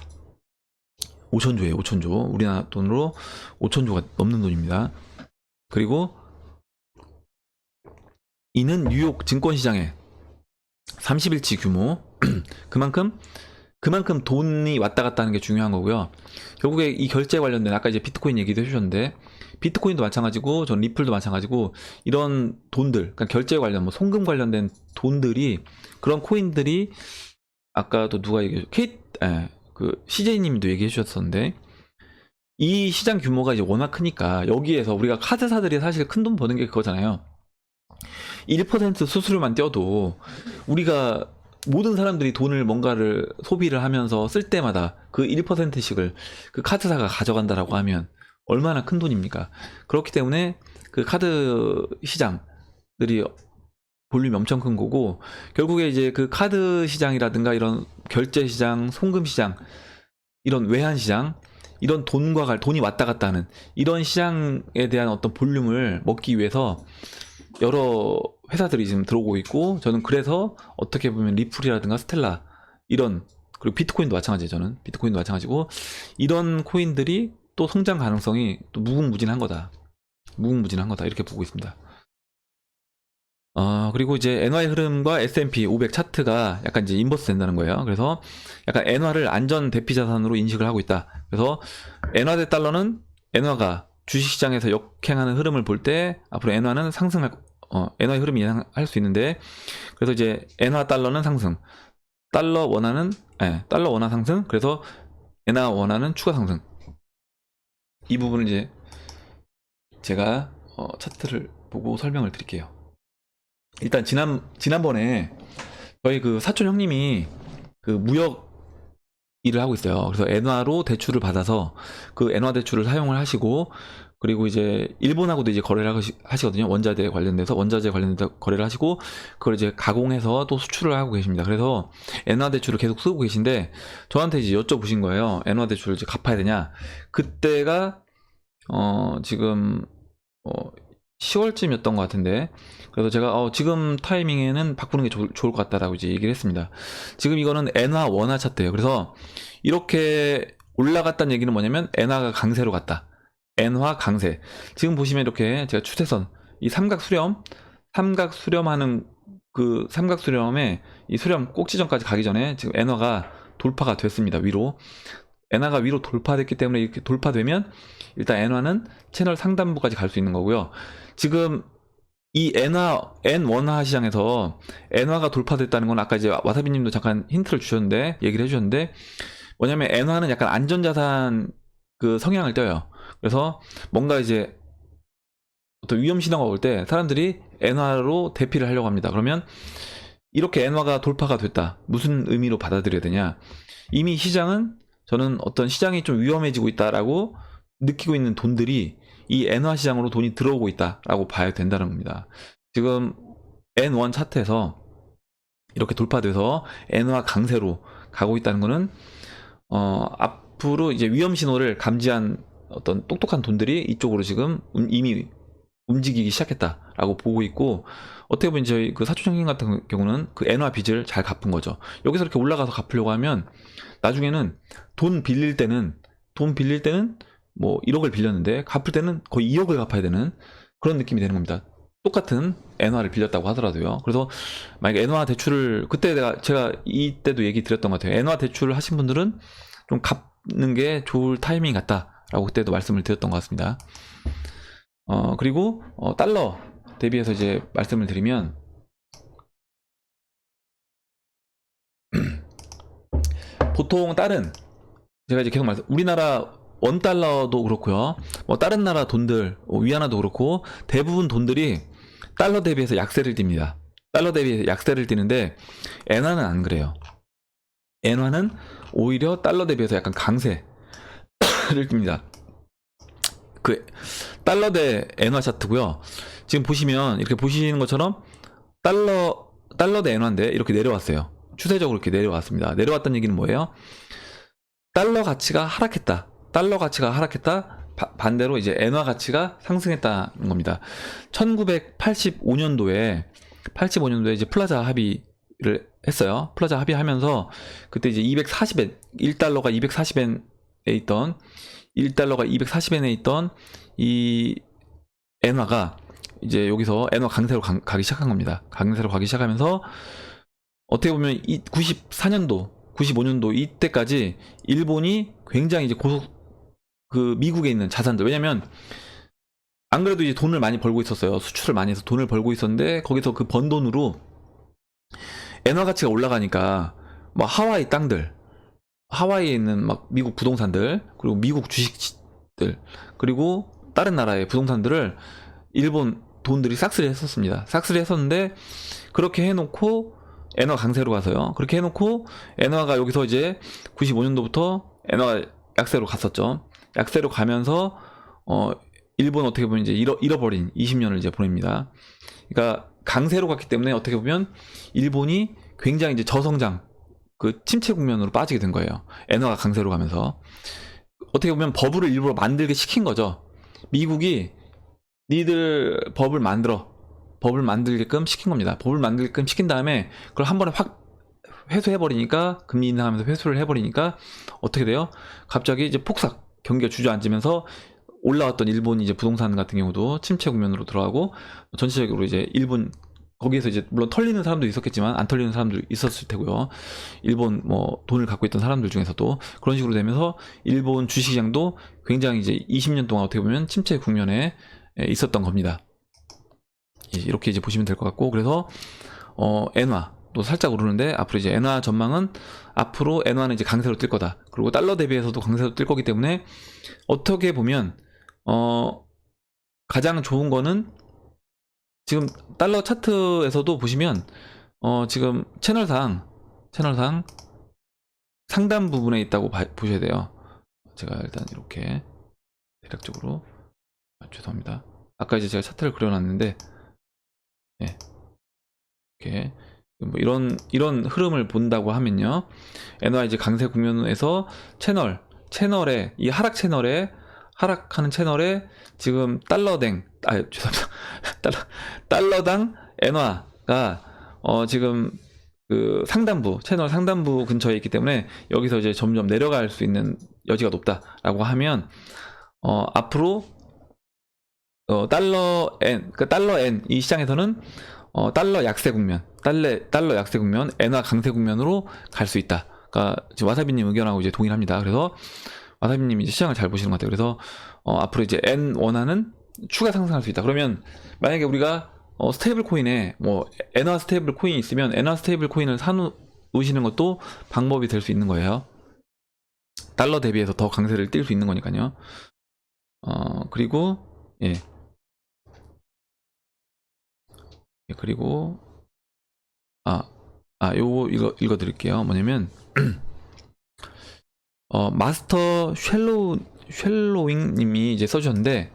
5천조예요. 5천조 우리나라 돈으로 5천조가 넘는 돈입니다. 그리고 이는 뉴욕 증권시장의 30일치 규모 그만큼 돈이 왔다 갔다 하는 게 중요한 거고요. 결국에 이 결제 관련된 아까 이제 비트코인 얘기도 해주셨는데 비트코인도 마찬가지고 전 리플도 마찬가지고 이런 돈들 그러니까 결제 관련 뭐 송금 관련된 돈들이 그런 코인들이 아까도 누가 얘기해 그 CJ님도 얘기해 주셨었는데 이 시장 규모가 이제 워낙 크니까 여기에서 우리가 카드사들이 사실 큰 돈 버는 게 그거잖아요. 1% 수수료만 떼어도 우리가 모든 사람들이 돈을 뭔가를 소비를 하면서 쓸 때마다 그 1%씩을 그 카드사가 가져간다라고 하면 얼마나 큰 돈입니까? 그렇기 때문에 그 카드 시장들이 볼륨이 엄청 큰 거고 결국에 이제 그 카드 시장이라든가 이런 결제 시장, 송금 시장, 이런 외환 시장, 이런 돈이 왔다 갔다 하는 이런 시장에 대한 어떤 볼륨을 먹기 위해서 여러 회사들이 지금 들어오고 있고 저는 그래서 어떻게 보면 리플이라든가 스텔라 이런 그리고 비트코인도 마찬가지예요. 저는 비트코인도 마찬가지고 이런 코인들이 또 성장 가능성이 또 무궁무진한 거다. 무궁무진한 거다 이렇게 보고 있습니다. 그리고 이제 엔화의 흐름과 S&P 500 차트가 약간 이제 인버스 된다는 거예요. 그래서 약간 엔화를 안전 대피 자산으로 인식을 하고 있다. 그래서 엔화 대 달러는 엔화가 주식시장에서 역행하는 흐름을 볼 때 앞으로 엔화는 엔화의 흐름이 예상할 수 있는데 그래서 이제 엔화 달러는 상승, 달러 원화 상승, 그래서 엔화 원화는 추가 상승. 이 부분을 이제 제가 차트를 보고 설명을 드릴게요. 일단 지난번에 저희 그 사촌 형님이 그 무역 일을 하고 있어요. 그래서 엔화로 대출을 받아서 그 엔화 대출을 사용을 하시고 그리고 이제 일본하고도 이제 거래를 하시거든요. 원자재 관련돼서 거래를 하시고 그걸 이제 가공해서 또 수출을 하고 계십니다. 그래서 엔화 대출을 계속 쓰고 계신데 저한테 이제 여쭤보신 거예요. 엔화 대출을 이제 갚아야 되냐? 그때가 지금 10월쯤이었던 것 같은데 그래서 제가 지금 타이밍에는 바꾸는 게 좋을 것 같다라고 이제 얘기를 했습니다. 지금 이거는 엔화 원화 차트예요. 그래서 이렇게 올라갔다는 얘기는 뭐냐면 엔화가 강세로 갔다. 엔화 강세. 지금 보시면 이렇게 제가 추세선 이 삼각 수렴하는 그 삼각수렴에 이 수렴 꼭지점까지 가기 전에 지금 엔화가 돌파가 됐습니다. 위로. 엔화가 위로 돌파됐기 때문에 이렇게 돌파되면 일단 엔화는 채널 상단부까지 갈 수 있는 거고요. 지금 이 엔화, N1화 시장에서 엔화가 돌파됐다는 건 아까 이제 와사비님도 잠깐 힌트를 주셨는데, 얘기를 해주셨는데, 뭐냐면 엔화는 약간 안전자산 그 성향을 떼요. 그래서 뭔가 이제 어떤 위험 신호가 올 때 사람들이 엔화로 대피를 하려고 합니다. 그러면 이렇게 엔화가 돌파가 됐다. 무슨 의미로 받아들여야 되냐? 이미 시장은, 저는 어떤 시장이 좀 위험해지고 있다라고 느끼고 있는 돈들이 이 엔화 시장으로 돈이 들어오고 있다라고 봐야 된다는 겁니다. 지금 N1 차트에서 이렇게 돌파돼서 엔화 강세로 가고 있다는 거는 앞으로 이제 위험 신호를 감지한 어떤 똑똑한 돈들이 이쪽으로 지금 이미 움직이기 시작했다라고 보고 있고, 어떻게 보면 저희 그 사촌형님 같은 경우는 그 엔화 빚을 잘 갚은 거죠. 여기서 이렇게 올라가서 갚으려고 하면 나중에는 돈 빌릴 때는 뭐 1억을 빌렸는데 갚을 때는 거의 2억을 갚아야 되는 그런 느낌이 되는 겁니다. 똑같은 엔화를 빌렸다고 하더라도요. 그래서 만약에 엔화 대출을, 그때 제가 이때도 얘기 드렸던 것 같아요. 엔화 대출을 하신 분들은 좀 갚는 게 좋을 타이밍 같다라고 그때도 말씀을 드렸던 것 같습니다. 그리고 달러 대비해서 이제 말씀을 드리면 보통 다른, 제가 이제 계속 우리나라 원달러도 그렇고요, 뭐 다른 나라 돈들, 위안화도 그렇고 대부분 돈들이 달러 대비해서 약세를 띱니다. 달러 대비해서 약세를 띠는데 엔화는 안 그래요. 엔화는 오히려 달러 대비해서 약간 강세를 띱니다. 그 달러 대 엔화 차트고요. 지금 보시면 이렇게 보시는 것처럼 달러 대 엔화인데 이렇게 내려왔어요. 추세적으로 이렇게 내려왔습니다. 내려왔다는 얘기는 뭐예요? 달러 가치가 하락했다. 달러 가치가 하락했다. 반대로 이제 엔화 가치가 상승했다는 겁니다. 1985년도에 이제 플라자 합의를 했어요. 플라자 합의하면서 그때 이제 240엔, 1달러가 240엔에 있던 1달러가 240엔에 있던 이 엔화가 이제 여기서 엔화 강세로 가기 시작한 겁니다. 강세로 가기 시작하면서 어떻게 보면 94년도, 95년도 이때까지 일본이 굉장히 이제 그 미국에 있는 자산들, 왜냐면 안 그래도 이제 돈을 많이 벌고 있었어요. 수출을 많이 해서 돈을 벌고 있었는데 거기서 그 번 돈으로 엔화 가치가 올라가니까 뭐 하와이 땅들, 하와이에 있는 막 미국 부동산들, 그리고 미국 주식들, 그리고 다른 나라의 부동산들을 일본 돈들이 싹쓸이 했었습니다. 싹쓸이 했었는데 그렇게 해놓고 엔화 강세로 가서요. 그렇게 해놓고 엔화가 여기서 이제 95년도부터 엔화가 약세로 갔었죠. 약세로 가면서 일본 어떻게 보면 이제 잃어버린 20년을 이제 보냅니다. 그러니까 강세로 갔기 때문에 어떻게 보면 일본이 굉장히 이제 저성장, 그 침체 국면으로 빠지게 된 거예요. 엔화가 강세로 가면서 어떻게 보면 버블을 일부러 만들게 시킨 거죠. 미국이 니들 법을 만들게끔 시킨 겁니다. 법을 만들게끔 시킨 다음에 그걸 한 번에 확 회수해버리니까, 금리 인상하면서 회수를 해버리니까 어떻게 돼요? 갑자기 이제 폭삭 경기가 주저앉으면서 올라왔던 일본 이제 부동산 같은 경우도 침체 국면으로 들어가고, 전체적으로 이제 일본, 거기에서 이제 물론 털리는 사람도 있었겠지만 안 털리는 사람도 있었을 테고요. 일본 뭐 돈을 갖고 있던 사람들 중에서도 그런 식으로 되면서 일본 주식시장도 굉장히 이제 20년 동안 어떻게 보면 침체 국면에 있었던 겁니다. 이렇게 이제 보시면 될 것 같고, 그래서 엔화도 살짝 오르는데 앞으로 이제 엔화 전망은 앞으로 엔화는 이제 강세로 뛸 거다. 그리고 달러 대비해서도 강세로 뛸 거기 때문에 어떻게 보면 가장 좋은 거는 지금 달러 차트에서도 보시면 지금 채널상 상단 부분에 있다고 보셔야 돼요. 제가 일단 이렇게 대략적으로 죄송합니다. 아까 이제 제가 차트를 그려놨는데, 네. 이렇게 뭐 이런 흐름을 본다고 하면요, 엔화 이제 강세 국면에서 채널에 이 하락하는 채널에 지금 죄송합니다. 달러당 엔화가 지금 그 채널 상단부 근처에 있기 때문에 여기서 이제 점점 내려갈 수 있는 여지가 높다라고 하면 앞으로 달러 엔 이 시장에서는 달러 약세 국면, 달러 약세 국면, 엔화 강세 국면으로 갈 수 있다. 그러니까 지금 와사비님 의견하고 이제 동일합니다. 그래서 와사비님이 이제 시장을 잘 보시는 것 같아요. 그래서 앞으로 이제 엔 원화는 추가 상승할 수 있다. 그러면 만약에 우리가 스테이블 코인에 뭐 엔화 스테이블 코인이 있으면 엔화 스테이블 코인을 사놓으시는 것도 방법이 될 수 있는 거예요. 달러 대비해서 더 강세를 띨 수 있는 거니까요. 그리고 예. 그리고 요거 읽어 드릴게요. 뭐냐면 마스터 쉘로잉 님이 이제 써주셨는데,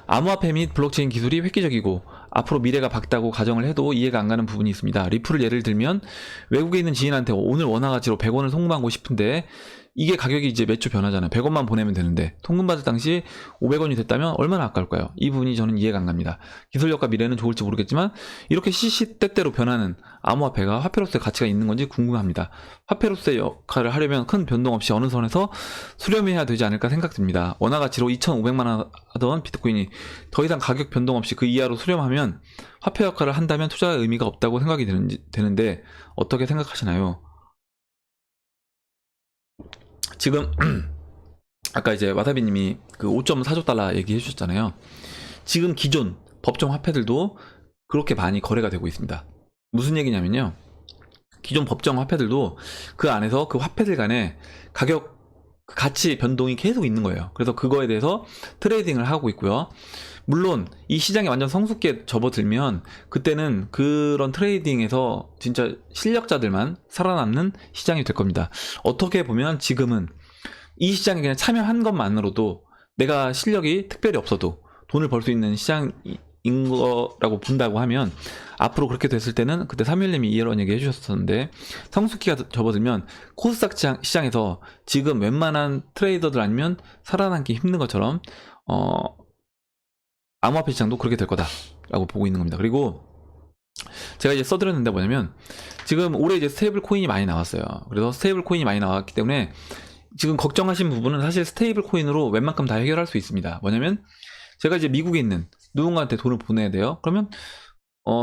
암호화폐 및 블록체인 기술이 획기적이고 앞으로 미래가 밝다고 가정을 해도 이해가 안 가는 부분이 있습니다. 리플을 예를 들면 외국에 있는 지인한테 오늘 원화 가치로 100원을 송금하고 싶은데 이게 가격이 이제 몇 초 변하잖아요. 100원만 보내면 되는데 송금받을 당시 500원이 됐다면 얼마나 아까울까요? 이 부분이 저는 이해가 안 갑니다. 기술력과 미래는 좋을지 모르겠지만 이렇게 시시때때로 변하는 암호화폐가 화폐로서의 가치가 있는 건지 궁금합니다. 화폐로서의 역할을 하려면 큰 변동 없이 어느 선에서 수렴해야 되지 않을까 생각됩니다. 원화 가치로 2,500만원 하던 비트코인이 더 이상 가격 변동 없이 그 이하로 수렴하면 화폐 역할을 한다면 투자의 의미가 없다고 생각이 되는데 어떻게 생각하시나요? 지금 아까 이제 와사비님이 그 5.4조 달러 얘기해 주셨잖아요. 지금 기존 법정 화폐들도 그렇게 많이 거래가 되고 있습니다. 무슨 얘기냐면요, 기존 법정 화폐들도 그 안에서 그 화폐들 간에 가격 가치 변동이 계속 있는 거예요. 그래서 그거에 대해서 트레이딩을 하고 있고요. 물론 이 시장이 완전 성숙기에 접어들면 그때는 그런 트레이딩에서 진짜 실력자들만 살아남는 시장이 될 겁니다. 어떻게 보면 지금은 이 시장에 그냥 참여한 것만으로도 내가 실력이 특별히 없어도 돈을 벌 수 있는 시장인 거라고 본다고 하면, 앞으로 그렇게 됐을 때는 그때 3일님이 이런 얘기 해주셨었는데, 성숙기가 접어들면 코스닥 시장에서 지금 웬만한 트레이더들 아니면 살아남기 힘든 것처럼 암호화폐 시장도 그렇게 될 거다라고 보고 있는 겁니다. 그리고 제가 이제 써드렸는데 뭐냐면, 지금 올해 이제 스테이블 코인이 많이 나왔어요. 그래서 스테이블 코인이 많이 나왔기 때문에 지금 걱정하신 부분은 사실 스테이블 코인으로 웬만큼 다 해결할 수 있습니다. 뭐냐면 제가 이제 미국에 있는 누군가한테 돈을 보내야 돼요. 그러면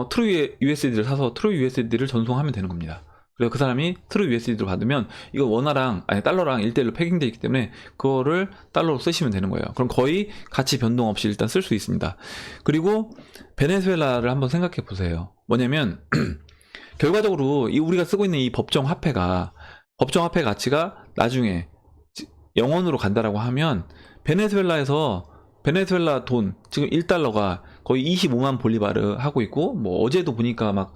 트루 USD를 사서 트루 USD를 전송하면 되는 겁니다. 그래서 그 사람이 트루 USD로 받으면 이거 원화랑 달러랑 1대1로 패킹되어 있기 때문에 그거를 달러로 쓰시면 되는 거예요. 그럼 거의 가치 변동 없이 일단 쓸 수 있습니다. 그리고 베네수엘라를 한번 생각해 보세요. 뭐냐면 결과적으로 우리가 쓰고 있는 이 법정 화폐 가치가 나중에 영원으로 간다라고 하면, 베네수엘라 돈 지금 1달러가 거의 25만 볼리바르 하고 있고, 뭐 어제도 보니까 막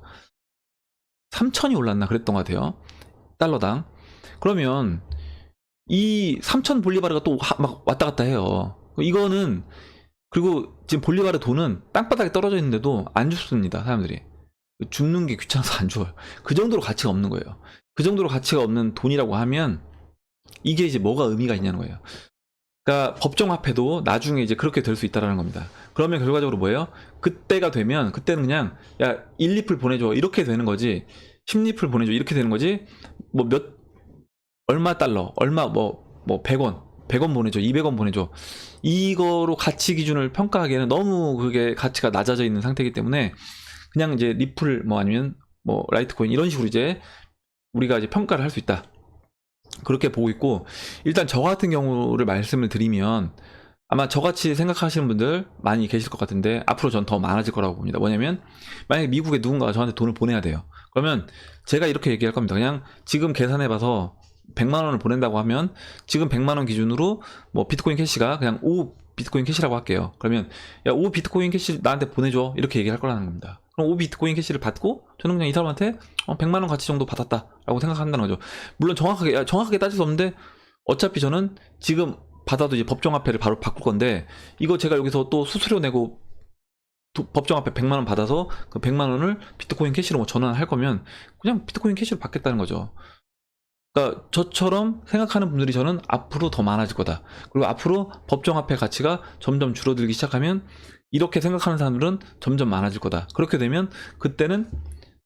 3천이 올랐나 그랬던 것 같아요, 달러당. 그러면 이 3천 볼리바르가 또 막 왔다 갔다 해요. 이거는, 그리고 지금 볼리바르 돈은 땅바닥에 떨어져 있는데도 안 줍습니다. 사람들이 줍는 게 귀찮아서 안 줘요. 그 정도로 가치가 없는 거예요. 그 정도로 가치가 없는 돈이라고 하면 이게 이제 뭐가 의미가 있냐는 거예요. 그러니까 법정 화폐도 나중에 이제 그렇게 될 수 있다라는 겁니다. 그러면 결과적으로 뭐예요? 그때가 되면, 그때는 그냥 야 1리플 보내줘 이렇게 되는 거지, 10리플 보내줘 이렇게 되는 거지, 뭐 얼마 달러, 얼마 뭐 100원 보내줘, 200원 보내줘, 이거로 가치 기준을 평가하기에는 너무 그게 가치가 낮아져 있는 상태이기 때문에 그냥 이제 리플 뭐 아니면 뭐 라이트코인 이런 식으로 이제 우리가 이제 평가를 할 수 있다, 그렇게 보고 있고, 일단 저 같은 경우를 말씀을 드리면 아마 저같이 생각하시는 분들 많이 계실 것 같은데 앞으로 전 더 많아질 거라고 봅니다. 뭐냐면 만약에 미국에 누군가가 저한테 돈을 보내야 돼요. 그러면 제가 이렇게 얘기할 겁니다. 그냥 지금 계산해봐서 100만원을 보낸다고 하면 지금 100만원 기준으로 뭐 비트코인 캐시가 그냥 5 비트코인 캐시라고 할게요. 그러면 야 5 비트코인 캐시 나한테 보내줘 이렇게 얘기할 거라는 겁니다. 그럼 5 비트코인 캐시를 받고 저는 그냥 이 사람한테 100만원 가치 정도 받았다라고 생각한다는 거죠. 물론 정확하게 따질 수 없는데 어차피 저는 지금 받아도 이제 법정화폐를 바로 바꿀 건데, 이거 제가 여기서 또 수수료 내고 법정화폐 100만원 받아서 그 100만원을 비트코인 캐시로 뭐 전환할 거면 그냥 비트코인 캐시로 받겠다는 거죠. 그러니까 저처럼 생각하는 분들이 저는 앞으로 더 많아질 거다. 그리고 앞으로 법정화폐 가치가 점점 줄어들기 시작하면 이렇게 생각하는 사람들은 점점 많아질 거다. 그렇게 되면 그때는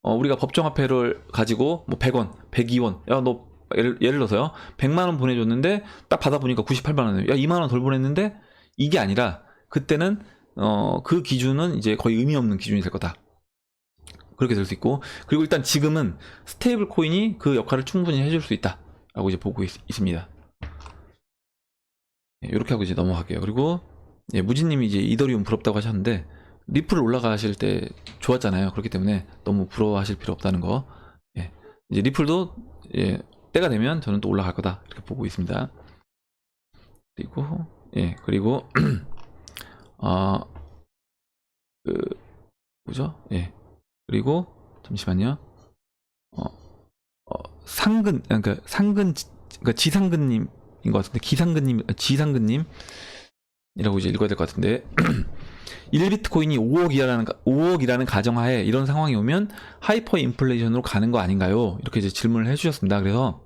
우리가 법정화폐를 가지고 뭐 100원, 102원, 야 너 예를 들어서요 100만원 보내줬는데 딱 받아보니까 98만원이에요. 야 2만원 덜 보냈는데, 이게 아니라 그때는 그 기준은 이제 거의 의미 없는 기준이 될 거다. 그렇게 될 수 있고, 그리고 일단 지금은 스테이블 코인이 그 역할을 충분히 해줄 수 있다라고 이제 보고 있습니다. 이렇게 하고 이제 넘어갈게요. 그리고 무진님이 이제 이더리움 부럽다고 하셨는데, 리플 올라가실 때 좋았잖아요. 그렇기 때문에 너무 부러워하실 필요 없다는 거. 이제 리플도 때가 되면 저는 또 올라갈 거다 이렇게 보고 있습니다. 그리고 그 뭐죠? 그리고 잠시만요. 상근, 그러니까 그러니까 지상근님인 것 같은데, 지상근님이라고 이제 읽어야 될 것 같은데, 1비트코인이 5억이라는 가정하에 이런 상황이 오면 하이퍼 인플레이션으로 가는 거 아닌가요? 이렇게 이제 질문을 해주셨습니다. 그래서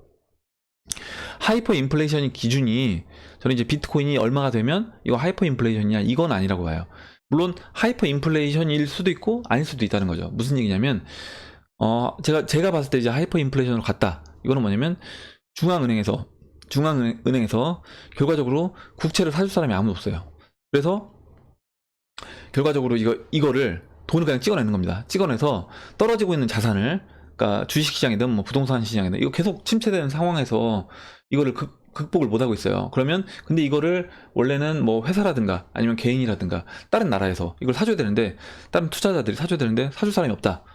하이퍼 인플레이션이 기준이, 저는 이제 비트코인이 얼마가 되면 이거 하이퍼 인플레이션이냐, 이건 아니라고 봐요. 물론 하이퍼 인플레이션일 수도 있고 아닐 수도 있다는 거죠. 무슨 얘기냐면 제가 봤을 때 이제 하이퍼 인플레이션으로 갔다. 이거는 뭐냐면 중앙은행에서 결과적으로 국채를 사줄 사람이 아무도 없어요. 그래서 결과적으로 이거를 돈을 그냥 찍어내는 겁니다. 찍어내서 떨어지고 있는 자산을, 그러니까 주식시장이든 뭐 부동산 시장이든 이거 계속 침체되는 상황에서 이거를 극복을 못하고 있어요. 그러면 근데 이거를 원래는 뭐 회사라든가 아니면 개인이라든가 다른 나라에서 이걸 사줘야 되는데, 다른 투자자들이 사줘야 되는데 사줄 사람이 없다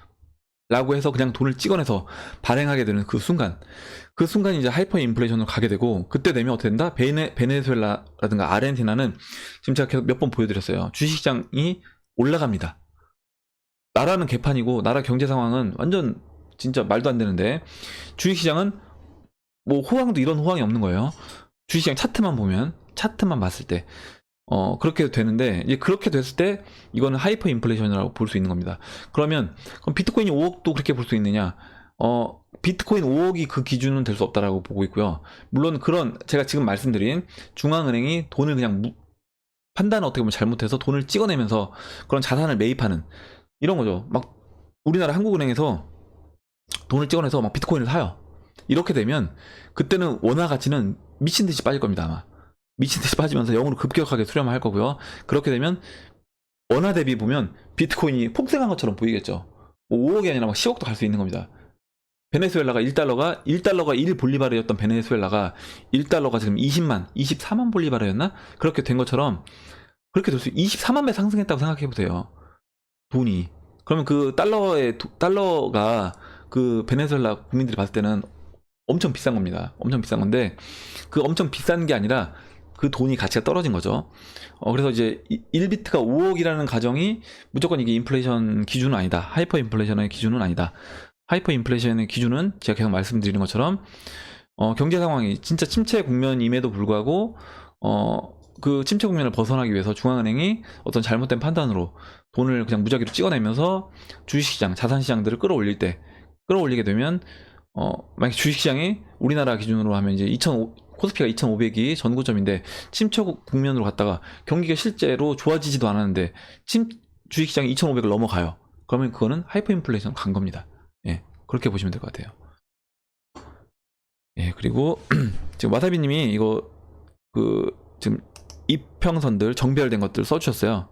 라고 해서 그냥 돈을 찍어내서 발행하게 되는 그 순간이 이제 하이퍼 인플레이션으로 가게 되고, 그때 되면 어떻게 된다? 베네수엘라라든가 아르헨티나는 지금 제가 계속 몇 번 보여드렸어요. 주식시장이 올라갑니다. 나라는 개판이고 나라 경제 상황은 완전 진짜 말도 안 되는데, 주식시장은 뭐 호황도 이런 호황이 없는 거예요. 주식시장 차트만 봤을 때 그렇게 되는데, 이제 그렇게 됐을 때 이거는 하이퍼 인플레이션이라고 볼 수 있는 겁니다. 그럼 비트코인이 5억도 그렇게 볼 수 있느냐? 비트코인 5억이 그 기준은 될 수 없다라고 보고 있고요. 물론 그런 제가 지금 말씀드린 중앙은행이 돈을 그냥 판단을 어떻게 보면 잘못해서 돈을 찍어내면서 그런 자산을 매입하는 이런 거죠. 막 우리나라 한국은행에서 돈을 찍어내서 막 비트코인을 사요. 이렇게 되면 그때는 원화 가치는 미친 듯이 빠질 겁니다. 아마 미친 듯이 빠지면서 0으로 급격하게 수렴할 거고요. 그렇게 되면 원화 대비 보면 비트코인이 폭등한 것처럼 보이겠죠. 뭐 5억이 아니라 막 10억도 갈 수 있는 겁니다. 베네수엘라가 1달러가 1볼리바르였던 베네수엘라가 1달러가 지금 24만 볼리바르였나? 그렇게 된 것처럼, 그렇게 될 수 24만 배 상승했다고 생각해 보세요. 돈이. 그러면 그 달러가 그 베네수엘라 국민들이 봤을 때는 엄청 비싼 겁니다. 엄청 비싼 건데, 그 엄청 비싼 게 아니라 그 돈이 가치가 떨어진 거죠. 그래서 이제 1비트가 5억이라는 가정이 무조건 이게 인플레이션 기준은 아니다. 하이퍼 인플레이션의 기준은 아니다. 하이퍼 인플레이션의 기준은 제가 계속 말씀드리는 것처럼 경제 상황이 진짜 침체 국면임에도 불구하고 그 침체 국면을 벗어나기 위해서 중앙은행이 어떤 잘못된 판단으로 돈을 그냥 무작위로 찍어내면서 주식시장, 자산시장들을 끌어올리게 되면 만약 주식시장이 우리나라 기준으로 하면 이제 코스피가 2,500이 전고점인데 침체 국면으로 갔다가 경기가 실제로 좋아지지도 않았는데 주식시장이 2,500을 넘어가요. 그러면 그거는 하이퍼 인플레이션 간 겁니다. 그렇게 보시면 될 것 같아요. 그리고 지금 와사비님이 이거 지금 이평선들 정배열된 것들 써주셨어요.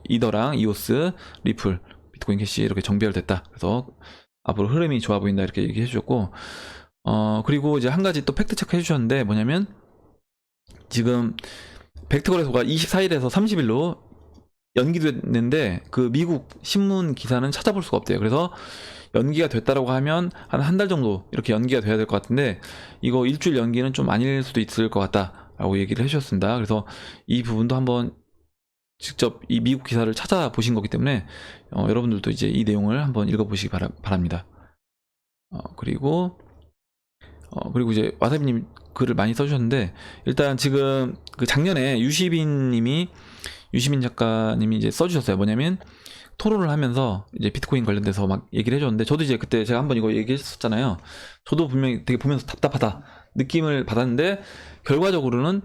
이더랑 이오스, 리플, 비트코인 캐시 이렇게 정배열됐다. 그래서 앞으로 흐름이 좋아 보인다 이렇게 얘기해 주셨고, 그리고 이제 한 가지 또 팩트 체크 해주셨는데, 뭐냐면 지금 벡터거래소가 24일에서 30일로 연기됐는데 그 미국 신문 기사는 찾아볼 수가 없대요. 그래서 연기가 됐다라고 하면 한 달 정도 이렇게 연기가 돼야 될 것 같은데, 이거 일주일 연기는 좀 아닐 수도 있을 것 같다라고 얘기를 해주셨습니다. 그래서 이 부분도 한번 직접 이 미국 기사를 찾아보신 거기 때문에 여러분들도 이제 이 내용을 한번 읽어보시기 바랍니다. 그리고 이제 와사비님 글을 많이 써주셨는데, 일단 지금 그 작년에 유시빈 작가님이 이제 써주셨어요. 뭐냐면 토론을 하면서 이제 비트코인 관련돼서 막 얘기를 해줬는데, 저도 이제 그때 제가 한번 이거 얘기했었잖아요. 저도 분명히 되게 보면서 답답하다 느낌을 받았는데, 결과적으로는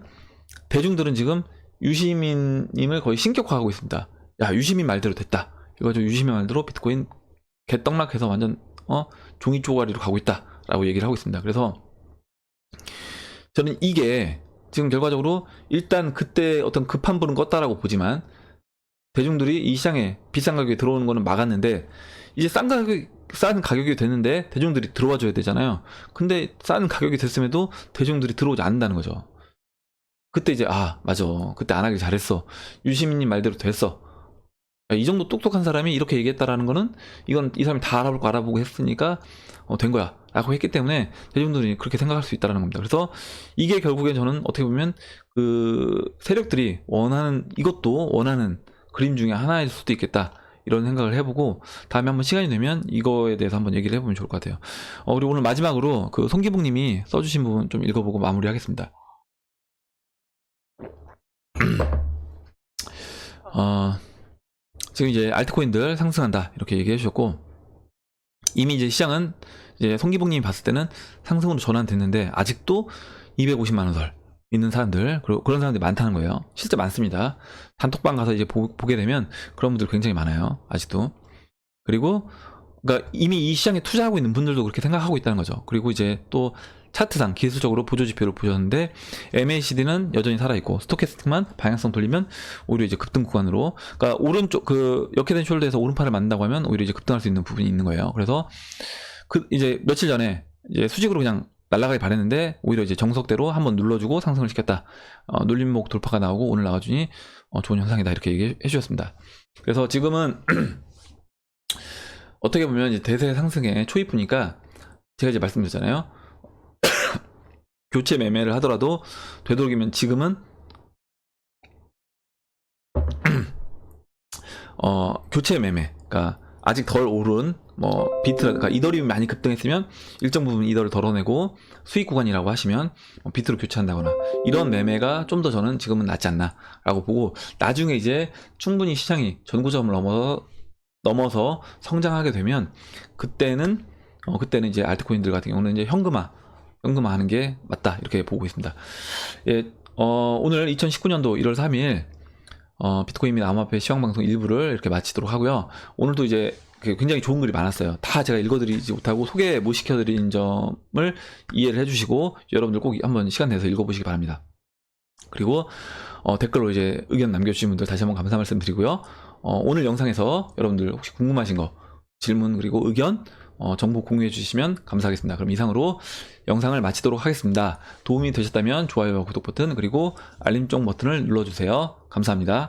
대중들은 지금 유시민님을 거의 신격화하고 있습니다. 야, 유시민 말대로 됐다. 이거 유시민 말대로 비트코인 개떡락해서 완전 종이 쪼가리로 가고 있다라고 얘기를 하고 있습니다. 그래서 저는 이게 지금 결과적으로 일단 그때 어떤 급한 불은 껐다라고 보지만, 대중들이 이 시장에 비싼 가격에 들어오는 거는 막았는데, 이제 싼 가격이 됐는데 대중들이 들어와 줘야 되잖아요. 근데 싼 가격이 됐음에도 대중들이 들어오지 않는다는 거죠. 그때 이제 맞아, 그때 안 하길 잘했어, 유시민님 말대로 됐어, 이 정도 똑똑한 사람이 이렇게 얘기했다라는 거는 이건 이 사람이 다 알아보고 했으니까 된 거야 라고 했기 때문에 대중들이 그렇게 생각할 수 있다는 겁니다. 그래서 이게 결국엔 저는 어떻게 보면 그 세력들이 이것도 원하는 그림 중에 하나일 수도 있겠다, 이런 생각을 해보고 다음에 한번 시간이 되면 이거에 대해서 한번 얘기를 해보면 좋을 것 같아요. 그리고 오늘 마지막으로 그 송기북 님이 써주신 부분 좀 읽어보고 마무리하겠습니다. 지금 이제 알트코인들 상승한다 이렇게 얘기해 주셨고, 이미 이제 시장은 이제 송기북님이 봤을 때는 상승으로 전환됐는데 아직도 250만원 설 있는 사람들, 그리고 그런 사람들이 많다는 거예요. 실제 많습니다. 단톡방 가서 이제 보게 되면 그런 분들 굉장히 많아요, 아직도. 그리고 그러니까 이미 이 시장에 투자하고 있는 분들도 그렇게 생각하고 있다는 거죠. 그리고 이제 또 차트상 기술적으로 보조지표를 보셨는데 MACD는 여전히 살아있고 스토캐스틱만 방향성 돌리면 오히려 이제 급등 구간으로, 그러니까 오른쪽 그 역회된 숄더에서 오른팔을 맞는다고 하면 오히려 이제 급등할 수 있는 부분이 있는 거예요. 그래서 이제 며칠 전에 이제 수직으로 그냥 날아가길 바랬는데 오히려 이제 정석대로 한번 눌러주고 상승을 시켰다. 눌림목 돌파가 나오고 오늘 나와주니 좋은 현상이다, 이렇게 얘기해 주셨습니다. 그래서 지금은 어떻게 보면 이제 대세 상승의 초입부니까 제가 이제 말씀드렸잖아요. 교체 매매를 하더라도 되도록이면 지금은 교체 매매, 그러니까 아직 덜 오른 그러니까 이더리움이 많이 급등했으면 일정 부분 이더를 덜어내고 수익 구간이라고 하시면 비트로 교체한다거나 이런 매매가 좀 더 저는 지금은 낫지 않나 라고 보고, 나중에 이제 충분히 시장이 전고점을 넘어서 성장하게 되면 그때는 이제 알트코인들 같은 경우는 이제 현금화 하는 게 맞다, 이렇게 보고 있습니다. 예, 오늘 2019년도 1월 3일 비트코인 및 암호화폐 시황방송 일부를 이렇게 마치도록 하고요. 오늘도 이제 굉장히 좋은 글이 많았어요. 다 제가 읽어드리지 못하고 소개 못 시켜드린 점을 이해를 해주시고 여러분들 꼭 한번 시간 내서 읽어보시기 바랍니다. 그리고 댓글로 이제 의견 남겨주신 분들 다시 한번 감사 말씀드리고요. 오늘 영상에서 여러분들 혹시 궁금하신 거 질문 그리고 의견 정보 공유해 주시면 감사하겠습니다. 그럼 이상으로 영상을 마치도록 하겠습니다. 도움이 되셨다면 좋아요와 구독 버튼 그리고 알림종 버튼을 눌러주세요. 감사합니다.